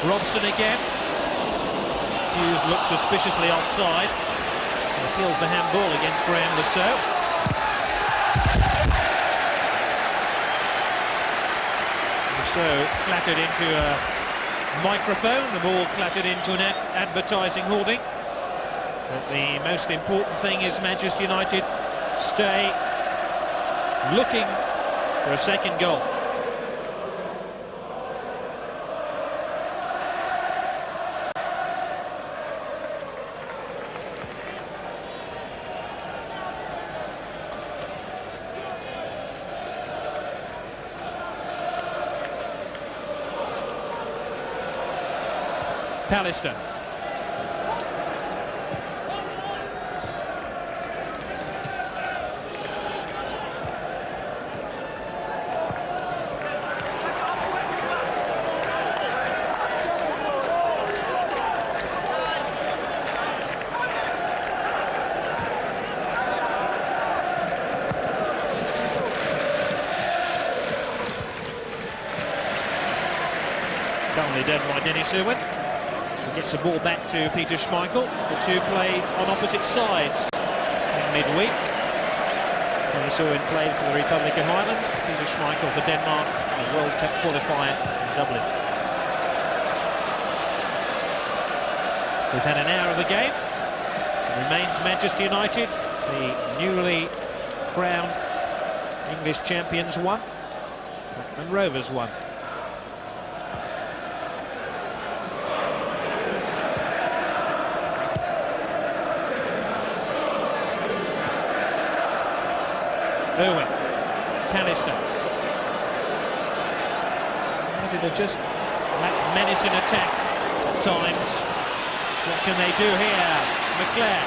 Robson again. Hughes looks suspiciously offside. An appeal for handball against Graham Lasso. also clattered into a microphone, the ball clattered into an advertising hoarding. But the most important thing is Manchester United stay looking for a second goal. Pallister. Currently done by Dennis Irwin. Gets the ball back to Peter Schmeichel. The two play on opposite sides in midweek. Dennis Irwin played for the Republic of Ireland, Peter Schmeichel for Denmark, a World Cup qualifier in Dublin. We've had an hour of the game. It remains Manchester United, the newly crowned English champions, 1, and Rovers 1. Irwin, Pallister. United are just lack menace in attack at times. What can they do here? McClair.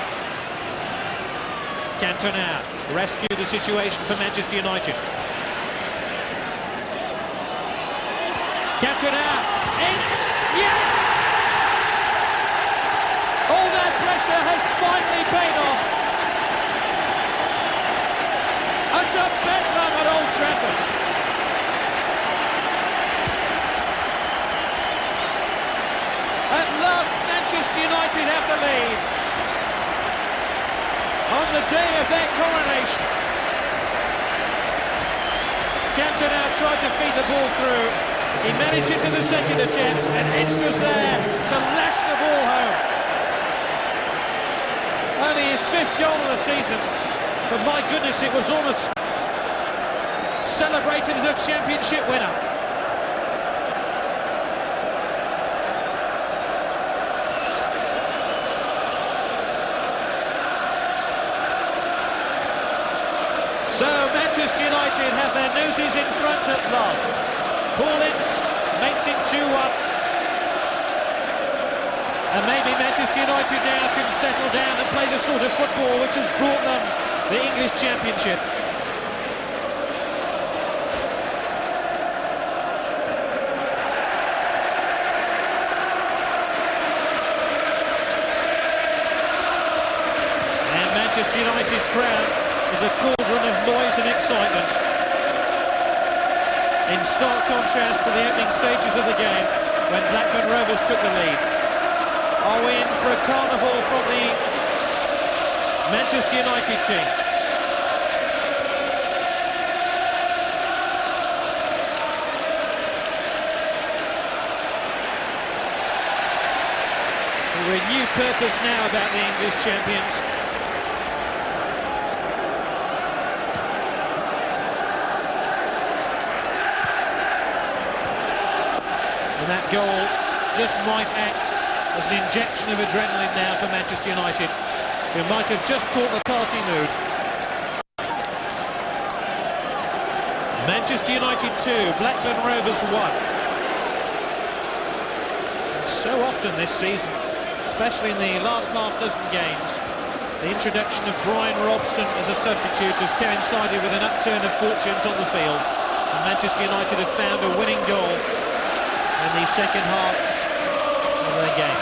Cantona rescue the situation for Manchester United. Cantona, it's yes! All that pressure has finally paid off. Utter bedlam at Old Trafford. At last Manchester United have the lead on the day of their coronation. Cantona tried to feed the ball through. He managed it in the second attempt, and Ince was there to lash the ball home. Only his 5th goal of the season, but my goodness, it was almost celebrated as a championship winner. So Manchester United have their noses in front at last. Paul Ince makes it 2-1. And maybe Manchester United now can settle down and play the sort of football which has brought them the English championship. And Manchester United's crown is a cauldron of noise and excitement, in stark contrast to the opening stages of the game when Blackburn Rovers took the lead. Are we in for a carnival from the Manchester United team? A renewed purpose now about the English champions. And that goal just might act as an injection of adrenaline now for Manchester United, who might have just caught the party mood. Manchester United 2, Blackburn Rovers 1. So often this season, especially in the last half dozen games, the introduction of Brian Robson as a substitute has coincided with an upturn of fortunes on the field. And Manchester United have found a winning goal in the second half of the game.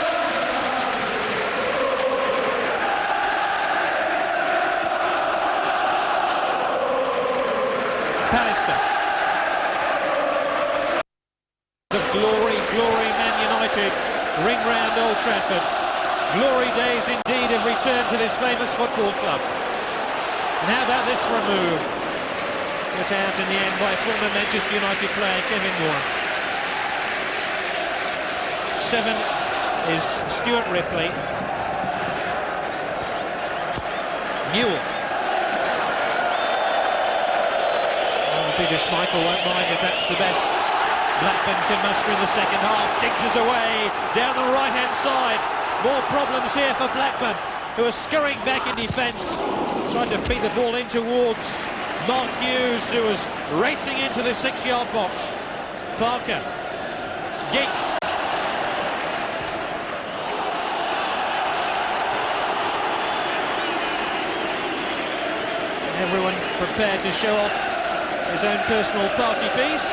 Pallister. Of glory, glory, Man United ring round Old Trafford. Glory days indeed have returned to this famous football club. And how about this for a move? Put out in the end by former Manchester United player Kevin Moore. 7 is Stuart Ripley. Newell. Peter Schmeichel won't mind if that's the best Blackburn can muster in the second half. Giggs is away, down the right-hand side. More problems here for Blackburn, who are scurrying back in defence, trying to feed the ball in towards Mark Hughes, who was racing into the 6-yard box. Parker. Giggs. Everyone prepared to show off his own personal party piece.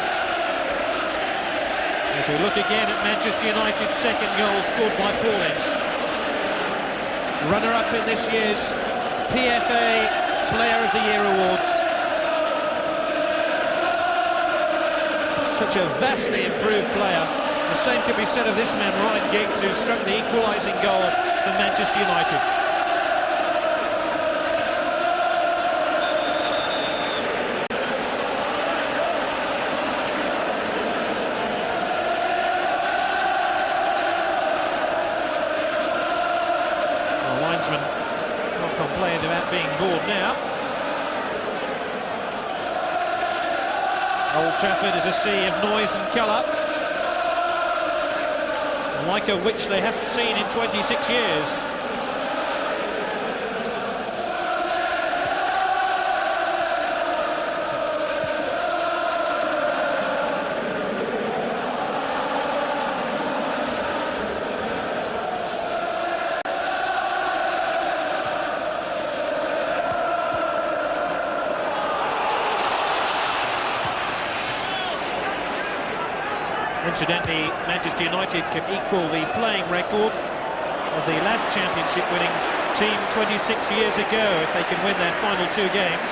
As we look again at Manchester United's second goal, scored by Paul Ince. Runner-up in this year's PFA Player of the Year Awards. Such a vastly improved player. The same can be said of this man, Ryan Giggs, who struck the equalising goal for Manchester United. Not complaining about being bored now. Old Trafford is a sea of noise and colour, like a which they haven't seen in 26 years. Incidentally, Manchester United can equal the playing record of the last championship winnings team 26 years ago if they can win their final 2 games.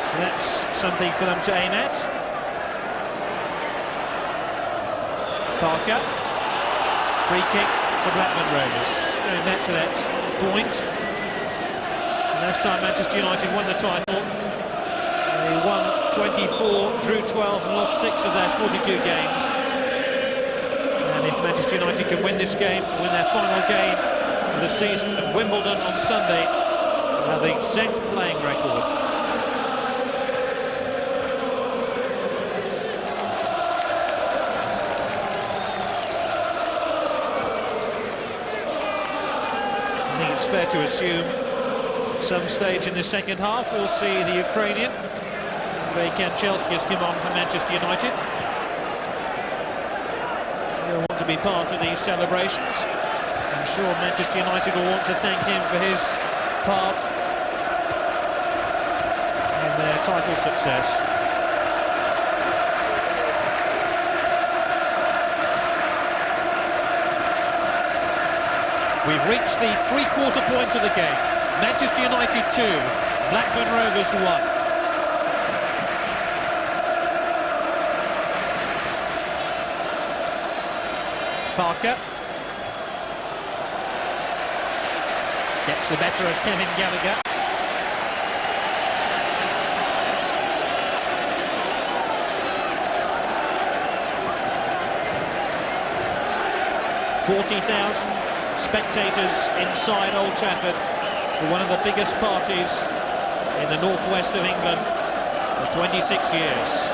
So that's something for them to aim at. Parker. Free kick to Blackburn Rovers. Going back to that point. Last time Manchester United won the title, they won 24, drew 12 and lost 6 of their 42 games. And if Manchester United can win this game, win their final game of the season at Wimbledon on Sunday, they'll have the exact playing record. I think it's fair to assume at some stage in the second half we'll see the Ukrainian Kanchelskis come on for Manchester United. He'll want to be part of these celebrations. I'm sure Manchester United will want to thank him for his part in their title success. We've reached the three-quarter point of the game. Manchester United 2, Blackburn Rovers 1. Parker gets the better of Kevin Gallagher. $40,000 spectators inside Old Trafford for one of the biggest parties in the northwest of England for 26 years.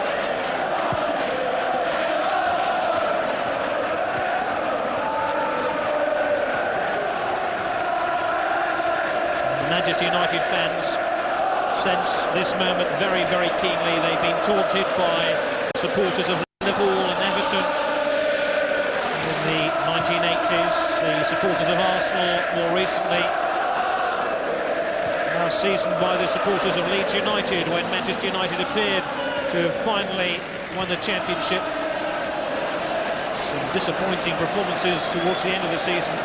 Manchester United fans sense this moment very, very keenly. They've been taunted by supporters of Liverpool and Everton in the 1980s, the supporters of Arsenal more recently, now seasoned by the supporters of Leeds United when Manchester United appeared to have finally won the championship. Some disappointing performances towards the end of the season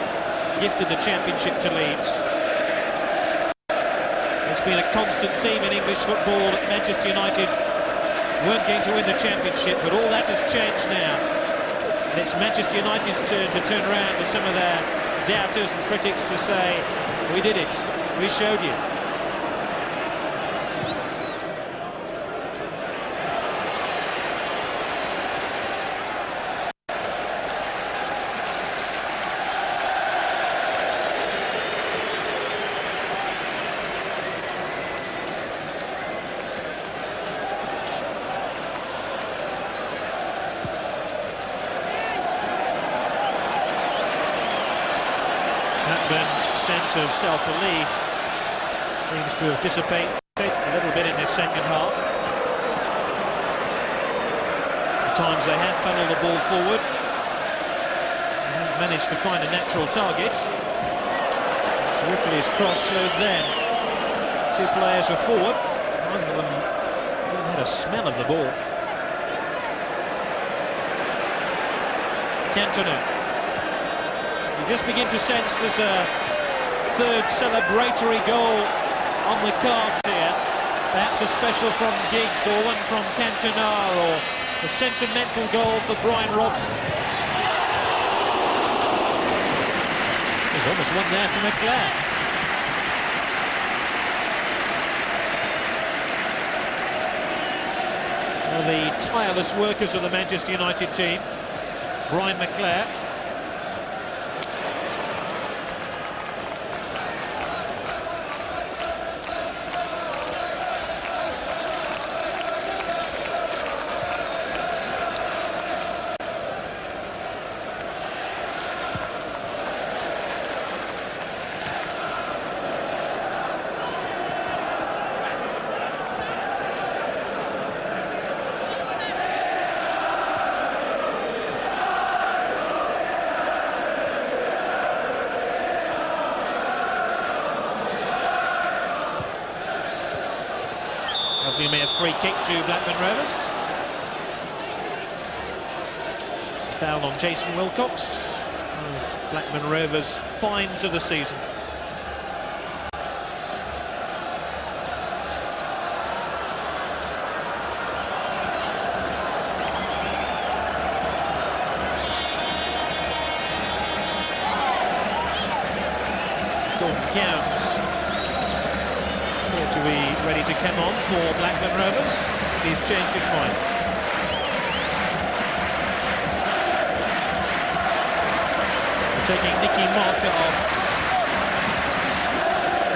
gifted the championship to Leeds. It's been a constant theme in English football that Manchester United weren't going to win the championship, but all that has changed now. And it's Manchester United's turn to turn around to some of their doubters and critics to say, we did it, we showed you. sense of self-belief seems to have dissipated a little bit in this second half. At times they have funneled the ball forward and haven't managed to find a natural target. Ripley's cross showed then. Two players were forward. One of them even had a smell of the ball. Cantona. You just begin to sense there's a third celebratory goal on the cards here. Perhaps a special from Giggs or one from Cantona, or a sentimental goal for Brian Robson. There's almost one there for McClare. Well, the tireless workers of the Manchester United team. Brian McClare. We may have free kick to Blackburn Rovers. Foul on Jason Wilcox of Blackburn Rovers' finds of the season. Gordon Counts to be ready to come on for Blackburn Rovers. He's changed his mind. We're taking Nicky Marker off.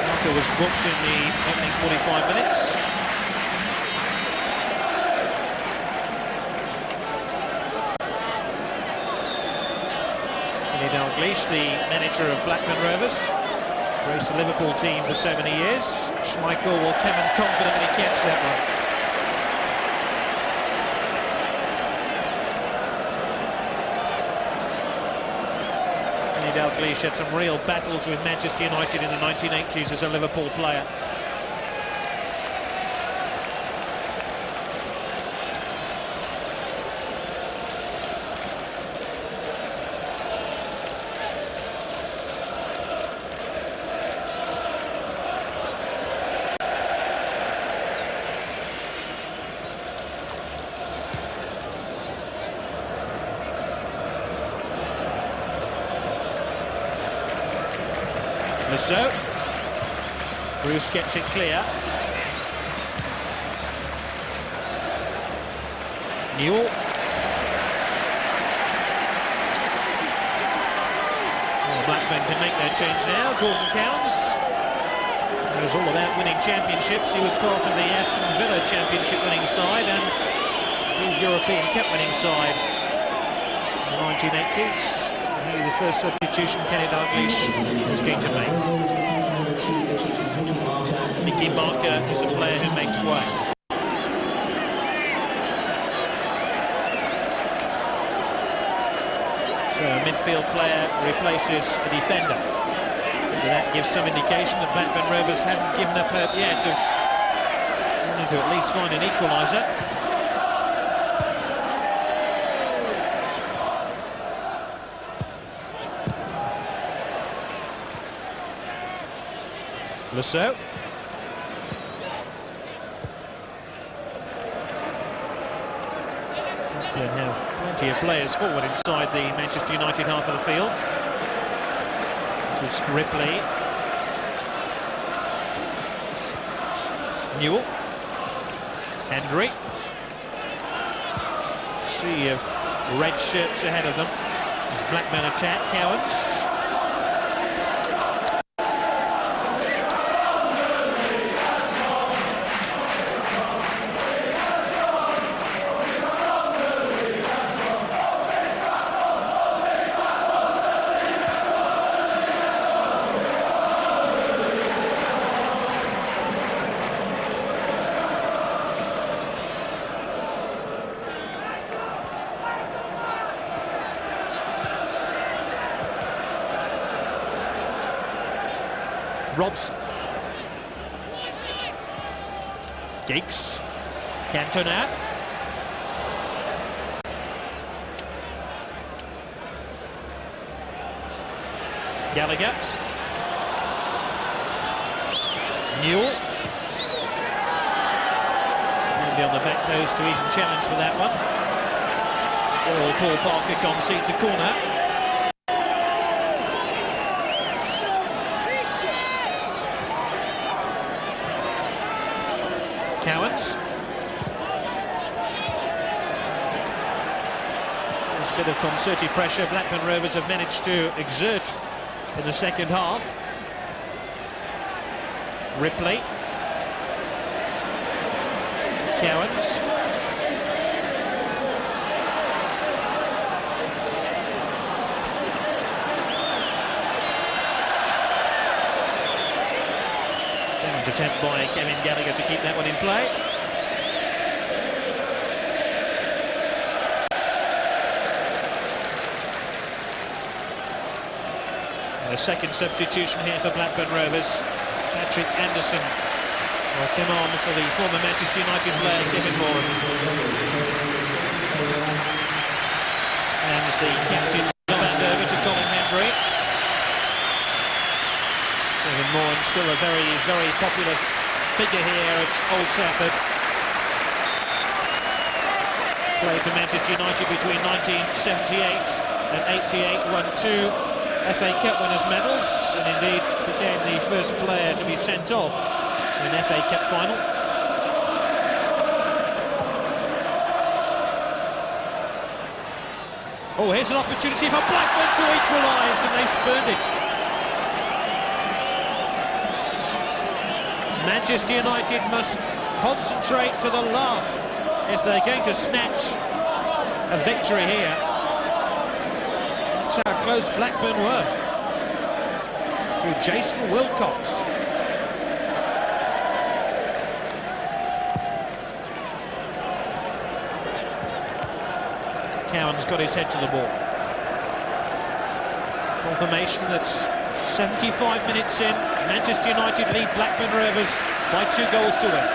Marker was booked in the opening 45 minutes. Kenny Dalglish, the manager of Blackburn Rovers, raced the Liverpool team for so many years. Schmeichel will come and confidently catch that one. Kenny Dalglish had some real battles with Manchester United in the 1980s as a Liverpool player. So Bruce gets it clear. Newell. Well, Blackburn can make their change now. Gordon Counts. It was all about winning championships. He was part of the Aston Villa championship winning side and the European Cup winning side in the 1980s. The first substitution Kenny Dalglish is going to make. Nicky Marker is a player who makes way. So a midfield player replaces a defender. So that gives some indication that Blackburn Rovers haven't given up hope yet of wanting to at least find an equaliser. Lasso. Blackburn have plenty of players forward inside the Manchester United half of the field. This is Ripley. Newell. Hendry. Sea of red shirts ahead of them. As Blackburn attack, Cowans. Robson. Giggs. Cantona. Gallagher. Newell. Maybe on the back post to even challenge for that one. Still Paul Parker concedes a corner. Cowans. There's a bit of concerted pressure Blackburn Rovers have managed to exert in the second half. Ripley. Cowans. An attempt by Kevin Gallagher to keep that one in play. And a second substitution here for Blackburn Rovers. Patrick Anderson will come on for the former Manchester United player Kevin Moore. And the captain hand over to Colin Hendry. Kevin Moore still a very, very popular figure here at Old Trafford. Played for Manchester United between 1978 and 88, won 2 FA Cup winners' medals, and indeed became the first player to be sent off in an FA Cup final. Oh, here's an opportunity for Blackburn to equalise, and they spurned it. Manchester United must concentrate to the last if they're going to snatch a victory here. That's how close Blackburn were. Through Jason Wilcox. Cowan's got his head to the ball. Confirmation that 75 minutes in, Manchester United lead Blackburn Rovers by 2 goals to win.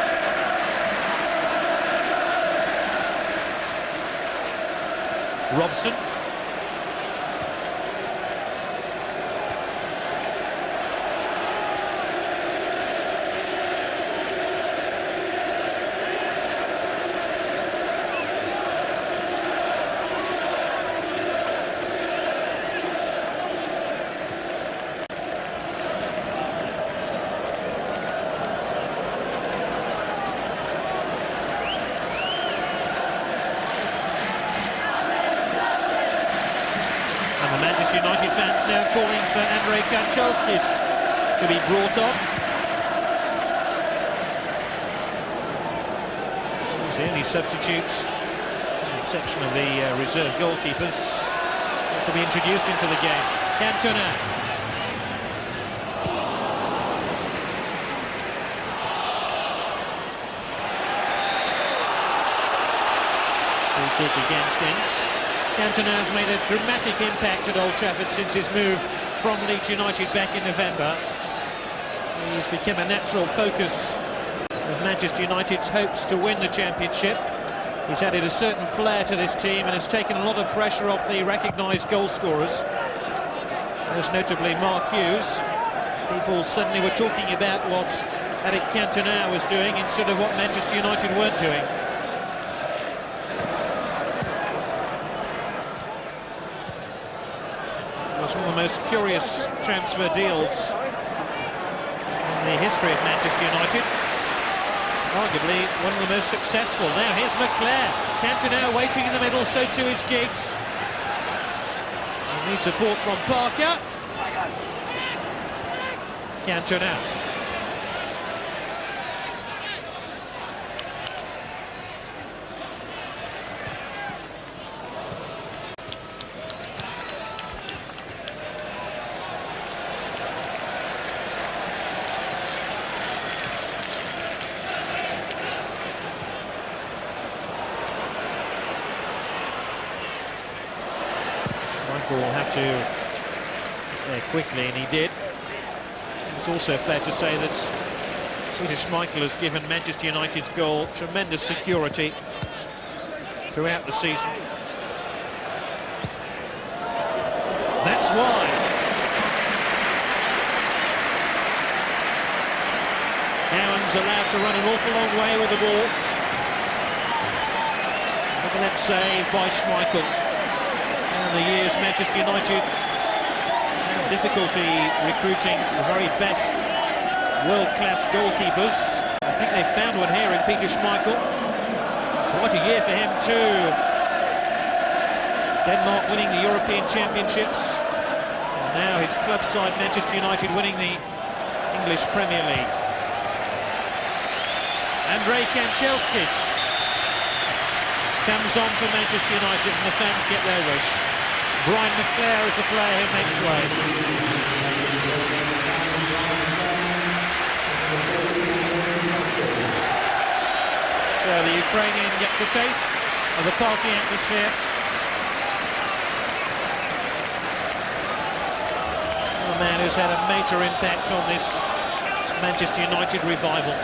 Robson. Manchester United fans now calling for Andrei Kanchelskis to be brought on. He's the only substitutes, with the exception of the reserve goalkeepers, to be introduced into the game. Cantona. Free kick against Ince. Cantona has made a dramatic impact at Old Trafford since his move from Leeds United back in November. He's become a natural focus of Manchester United's hopes to win the championship. He's added a certain flair to this team and has taken a lot of pressure off the recognised goal scorers, most notably Mark Hughes. People suddenly were talking about what Eric Cantona was doing instead of what Manchester United weren't doing. It was one of the most curious transfer deals in the history of Manchester United. Arguably one of the most successful. Now here's McClare. Cantona waiting in the middle, so too is Giggs. He needs support from Parker. Cantona. Michael will have to get there quickly, and he did. It's also fair to say that Peter Schmeichel has given Manchester United's goal tremendous security throughout the season. That's why. Aaron's allowed to run an awful long way with the ball. Look at that save by Schmeichel. And the years Manchester United had difficulty recruiting the very best world-class goalkeepers. I think they found one here in Peter Schmeichel. Quite a year for him too. Denmark winning the European Championships. And now his club side Manchester United winning the English Premier League. Andrei Kanchelskis comes on for Manchester United and the fans get their wish. Brian McClare is a player who makes way. So the Ukrainian gets a taste of the party atmosphere. A man who's had a major impact on this Manchester United revival.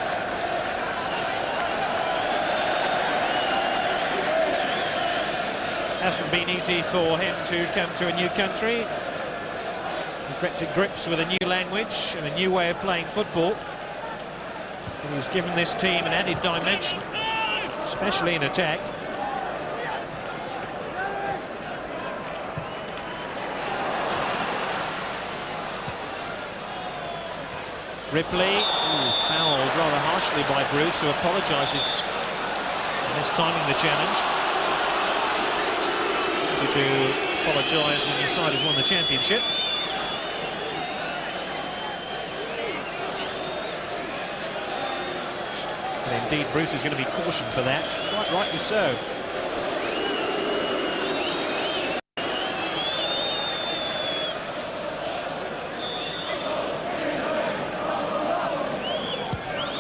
Hasn't been easy for him to come to a new country, get to grips with a new language and a new way of playing football. And he's given this team an added dimension, especially in attack. Ripley, fouled rather harshly by Bruce, who apologises for mistiming the challenge. To apologise when your side has won the championship. And indeed, Bruce is going to be cautioned for that, quite rightly so.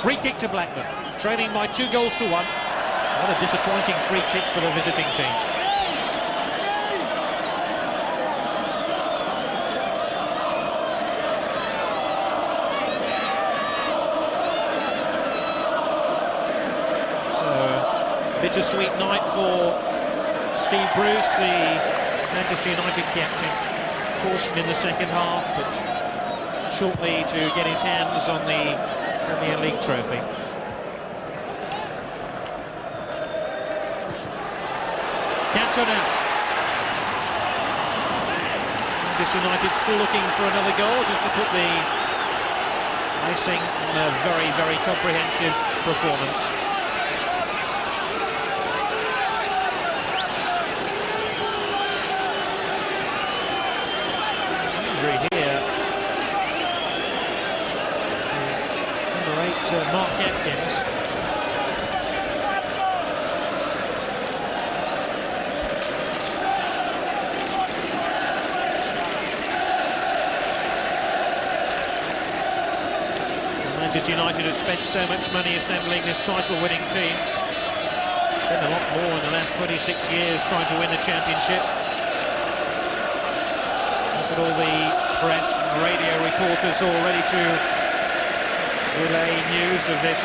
Free kick to Blackburn, trailing by 2 goals to 1. What a disappointing free kick for the visiting team. Bittersweet night for Steve Bruce, the Manchester United captain. Cautioned in the second half, but shortly to get his hands on the Premier League trophy. Cantona. Manchester United still looking for another goal, just to put the icing on a very, very comprehensive performance. Mark Atkins. Manchester United have spent so much money assembling this title-winning team. Spent a lot more in the last 26 years trying to win the championship. Look at all the press and radio reporters all ready to relay news of this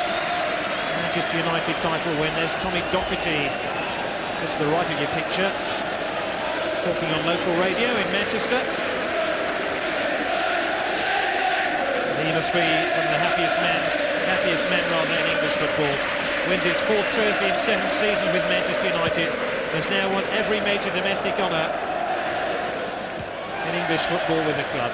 Manchester United title win. There's Tommy Docherty, just to the right of your picture, talking on local radio in Manchester. He must be one of the happiest men in English football. Wins his 4th trophy in 7 seasons with Manchester United. Has now won every major domestic honour in English football with the club.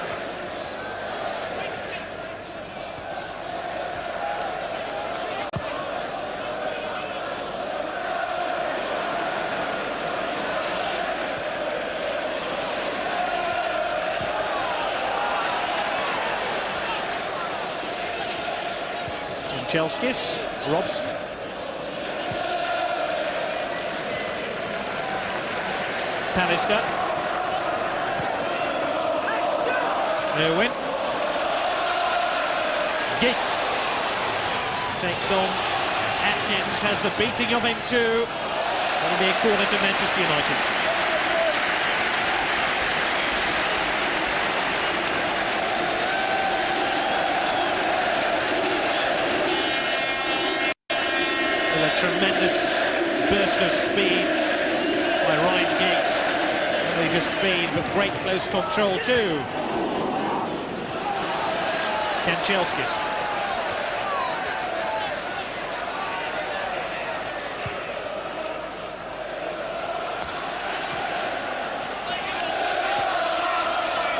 Kanchelskis, Robson. Pallister. Irwin. Giggs takes on Atkins, has the beating of him too. That'll be a corner to Manchester United. Contagious speed, but great close control too. Kanchelskis.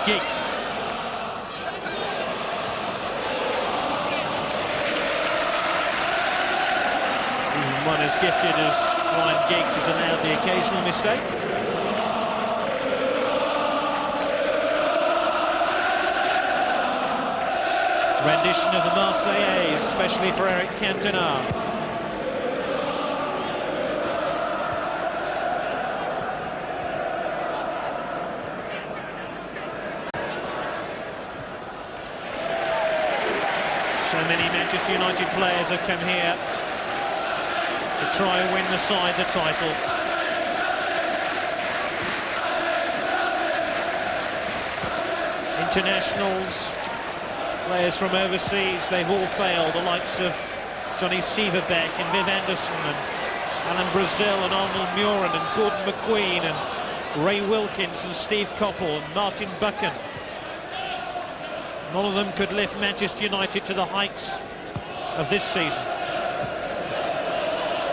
Giggs. Even one as gifted as Ryan Giggs has allowed the occasional mistake. Rendition of the Marseillaise, especially for Eric Cantona. So many Manchester United players have come here to try and win the side the title. Internationals, players from overseas, they've all failed. The likes of Johnny Sieverbeck and Viv Anderson and Alan Brazil and Arnold Muren and Gordon McQueen and Ray Wilkins and Steve Coppell and Martin Buchan. None of them could lift Manchester United to the heights of this season.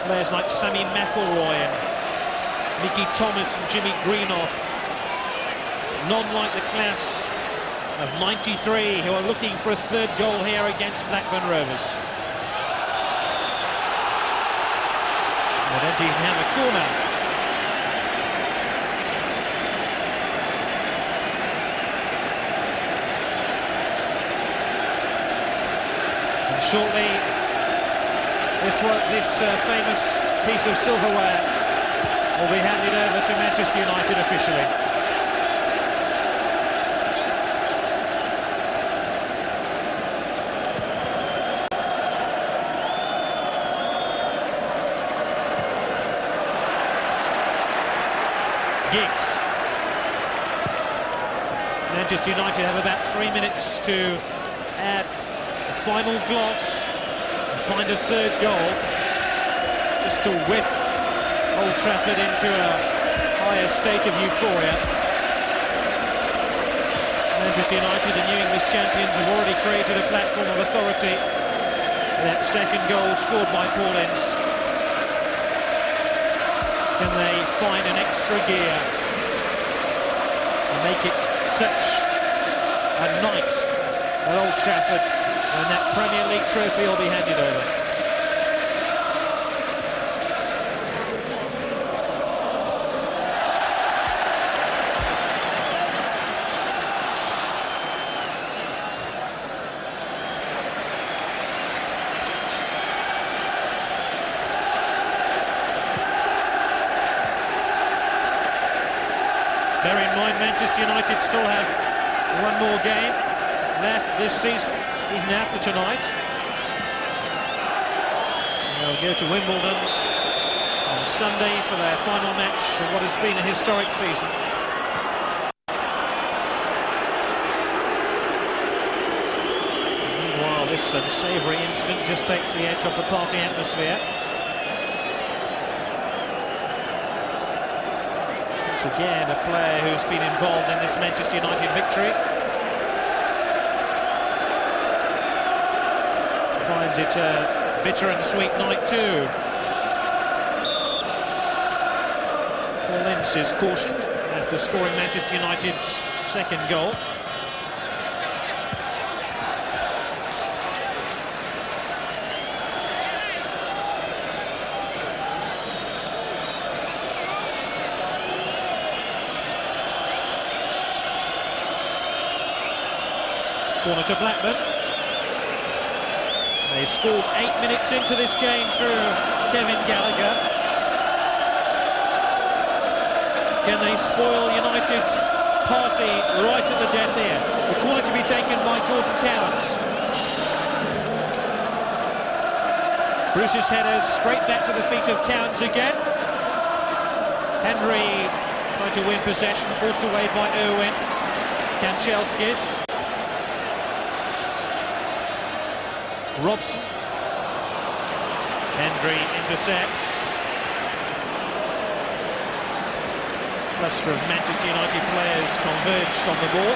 Players like Sammy McElroy and Mickey Thomas and Jimmy Greenough. None like the class of '93 who are looking for a third goal here against Blackburn Rovers. They don't even have a corner. And shortly, this famous piece of silverware will be handed over to Manchester United officially. Giggs. Manchester United have about 3 minutes to add a final gloss and find a third goal, just to whip Old Trafford into a higher state of euphoria. Manchester United, the new English champions, have already created a platform of authority with that second goal scored by Paul Ince. Can they find an extra gear and make it such a night at Old Trafford when that Premier League trophy will be handed over? Bear in mind, Manchester United still have one more game left this season, even after tonight. They'll go to Wimbledon on Sunday for their final match of what has been a historic season. Meanwhile, this unsavoury incident just takes the edge off the party atmosphere. Once again, a player who's been involved in this Manchester United victory finds it a bitter and sweet night too. Paul Ince is cautioned after scoring Manchester United's second goal. Corner to Blackburn. They scored 8 minutes into this game through Kevin Gallagher. Can they spoil United's party right at the death here? The corner to be taken by Gordon Cowans. Bruce's header straight back to the feet of Cowans again. Henry trying to win possession, forced away by Irwin. Kanchelskis. Robson. Henry intercepts. cluster of Manchester United players converged on the ball.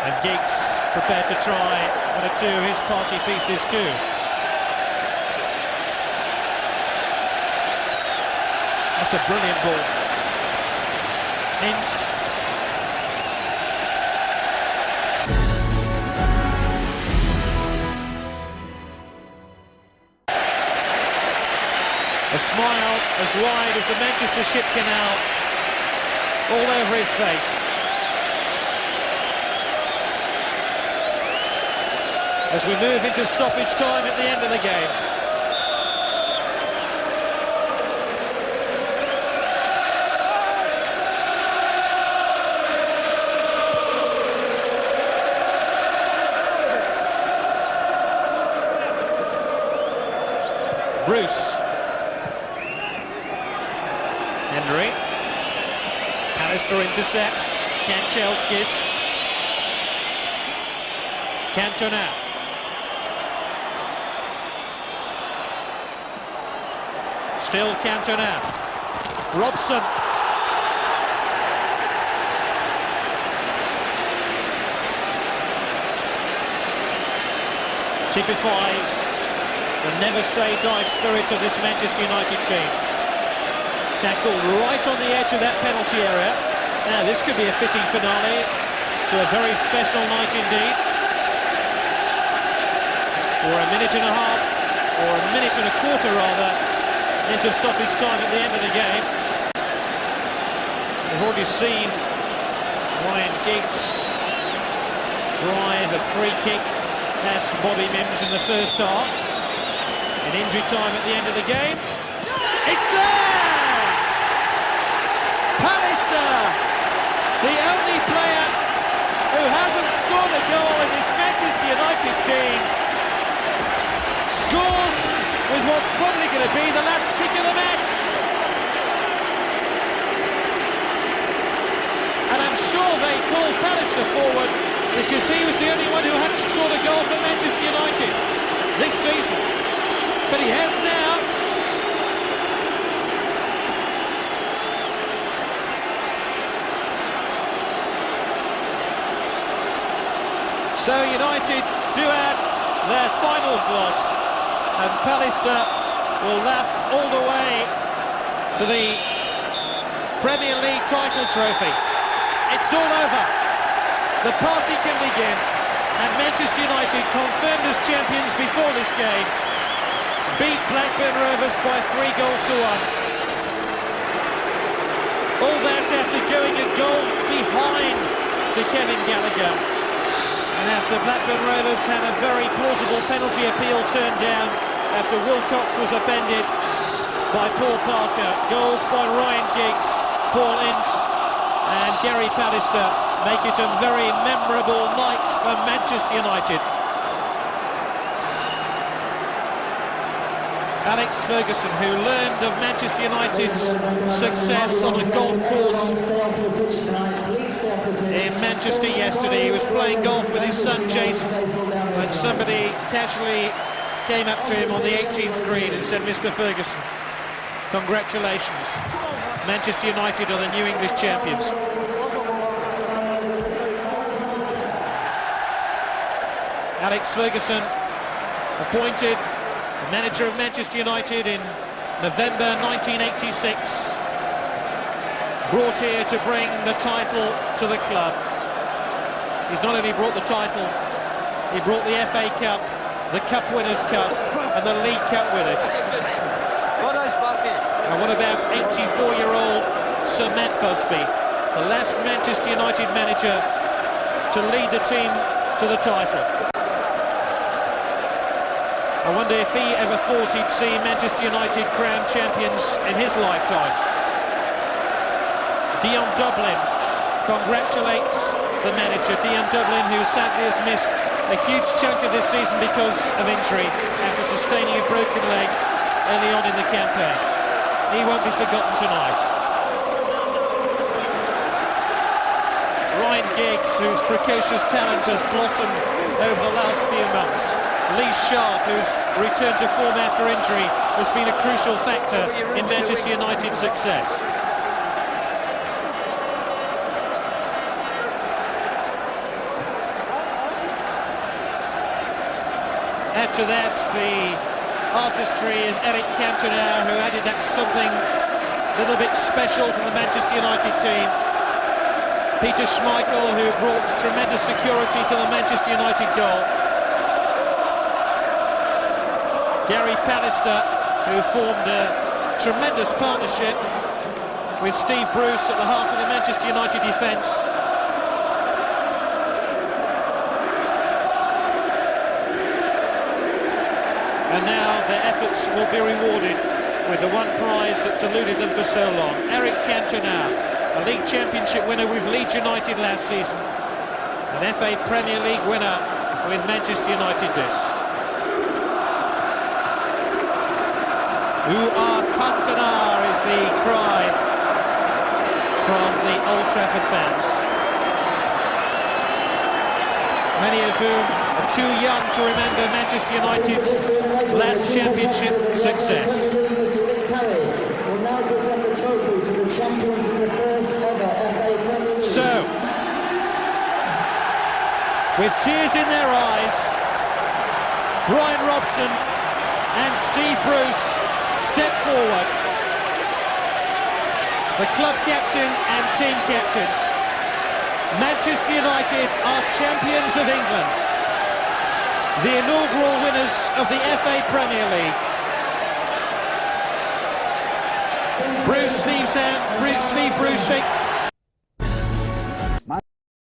And Giggs prepared to try one or two of his party pieces too. That's a brilliant ball. Ince. A smile as wide as the Manchester Ship Canal all over his face. As we move into stoppage time at the end of the game. Bruce. Henry. Alistair intercepts. Kanchelskis. Cantona. Still Cantona. Robson. Typifies the never-say-die spirit of this Manchester United team. Tackled right on the edge of that penalty area. Now this could be a fitting finale to a very special night indeed. For a minute and a half, or a minute and a quarter rather, into stoppage time at the end of the game. We've already seen Ryan Giggs drive a free kick past Bobby Mims in the first half. In injury time at the end of the game. It's there! Pallister, the only player who hasn't scored a goal in this Manchester United team, scores with what's probably going to be the last kick of the match. And I'm sure they called Pallister forward because he was the only one who hadn't scored a goal for Manchester United this season. But he has now. So United do add their final gloss, and Pallister will laugh all the way to the Premier League title trophy. It's all over. The party can begin, and Manchester United, confirmed as champions before this game, beat Blackburn Rovers by 3 goals to 1. All that after going a goal behind to Kevin Gallagher. And after Blackburn Rovers had a very plausible penalty appeal turned down after Wilcox was upended by Paul Parker. Goals by Ryan Giggs, Paul Ince and Gary Pallister make it a very memorable night for Manchester United. Alex Ferguson, who learned of Manchester United's success on a golf course in Manchester yesterday. He was playing golf with his son Jason when somebody casually came up to him on the 18th green and said, "Mr. Ferguson, congratulations. Manchester United are the new English champions." Alex Ferguson appointed the manager of Manchester United in November 1986, brought here to bring the title to the club. He's not only brought the title, he brought the FA Cup, the Cup Winners' Cup and the League Cup with it. And what about 84-year-old Sir Matt Busby, the last Manchester United manager to lead the team to the title? I wonder if he ever thought he'd see Manchester United crowned champions in his lifetime. Dion Dublin congratulates the manager. Dion Dublin, who sadly has missed a huge chunk of this season because of injury after sustaining a broken leg early on in the campaign. He won't be forgotten tonight. Ryan Giggs, whose precocious talent has blossomed over the last few months. Lee Sharp, whose return to form after injury has been a crucial factor in Manchester United's success. Add to that the artistry of Eric Cantona, who added that something a little bit special to the Manchester United team. Peter Schmeichel, who brought tremendous security to the Manchester United goal. Gary Pallister, who formed a tremendous partnership with Steve Bruce at the heart of the Manchester United defence. And now their efforts will be rewarded with the one prize that's eluded them for so long. Eric Cantona, a League Championship winner with Leeds United last season, an FA Premier League winner with Manchester United this. "Ooh-ah, Cantona" is the cry from the Old Trafford fans, many of whom are too young to remember Manchester United's last championship success. So, with tears in their eyes, Brian Robson and Steve Bruce step forward. The club captain and team captain. Manchester United are champions of England, the inaugural winners of the FA Premier League. Steve Bruce shakes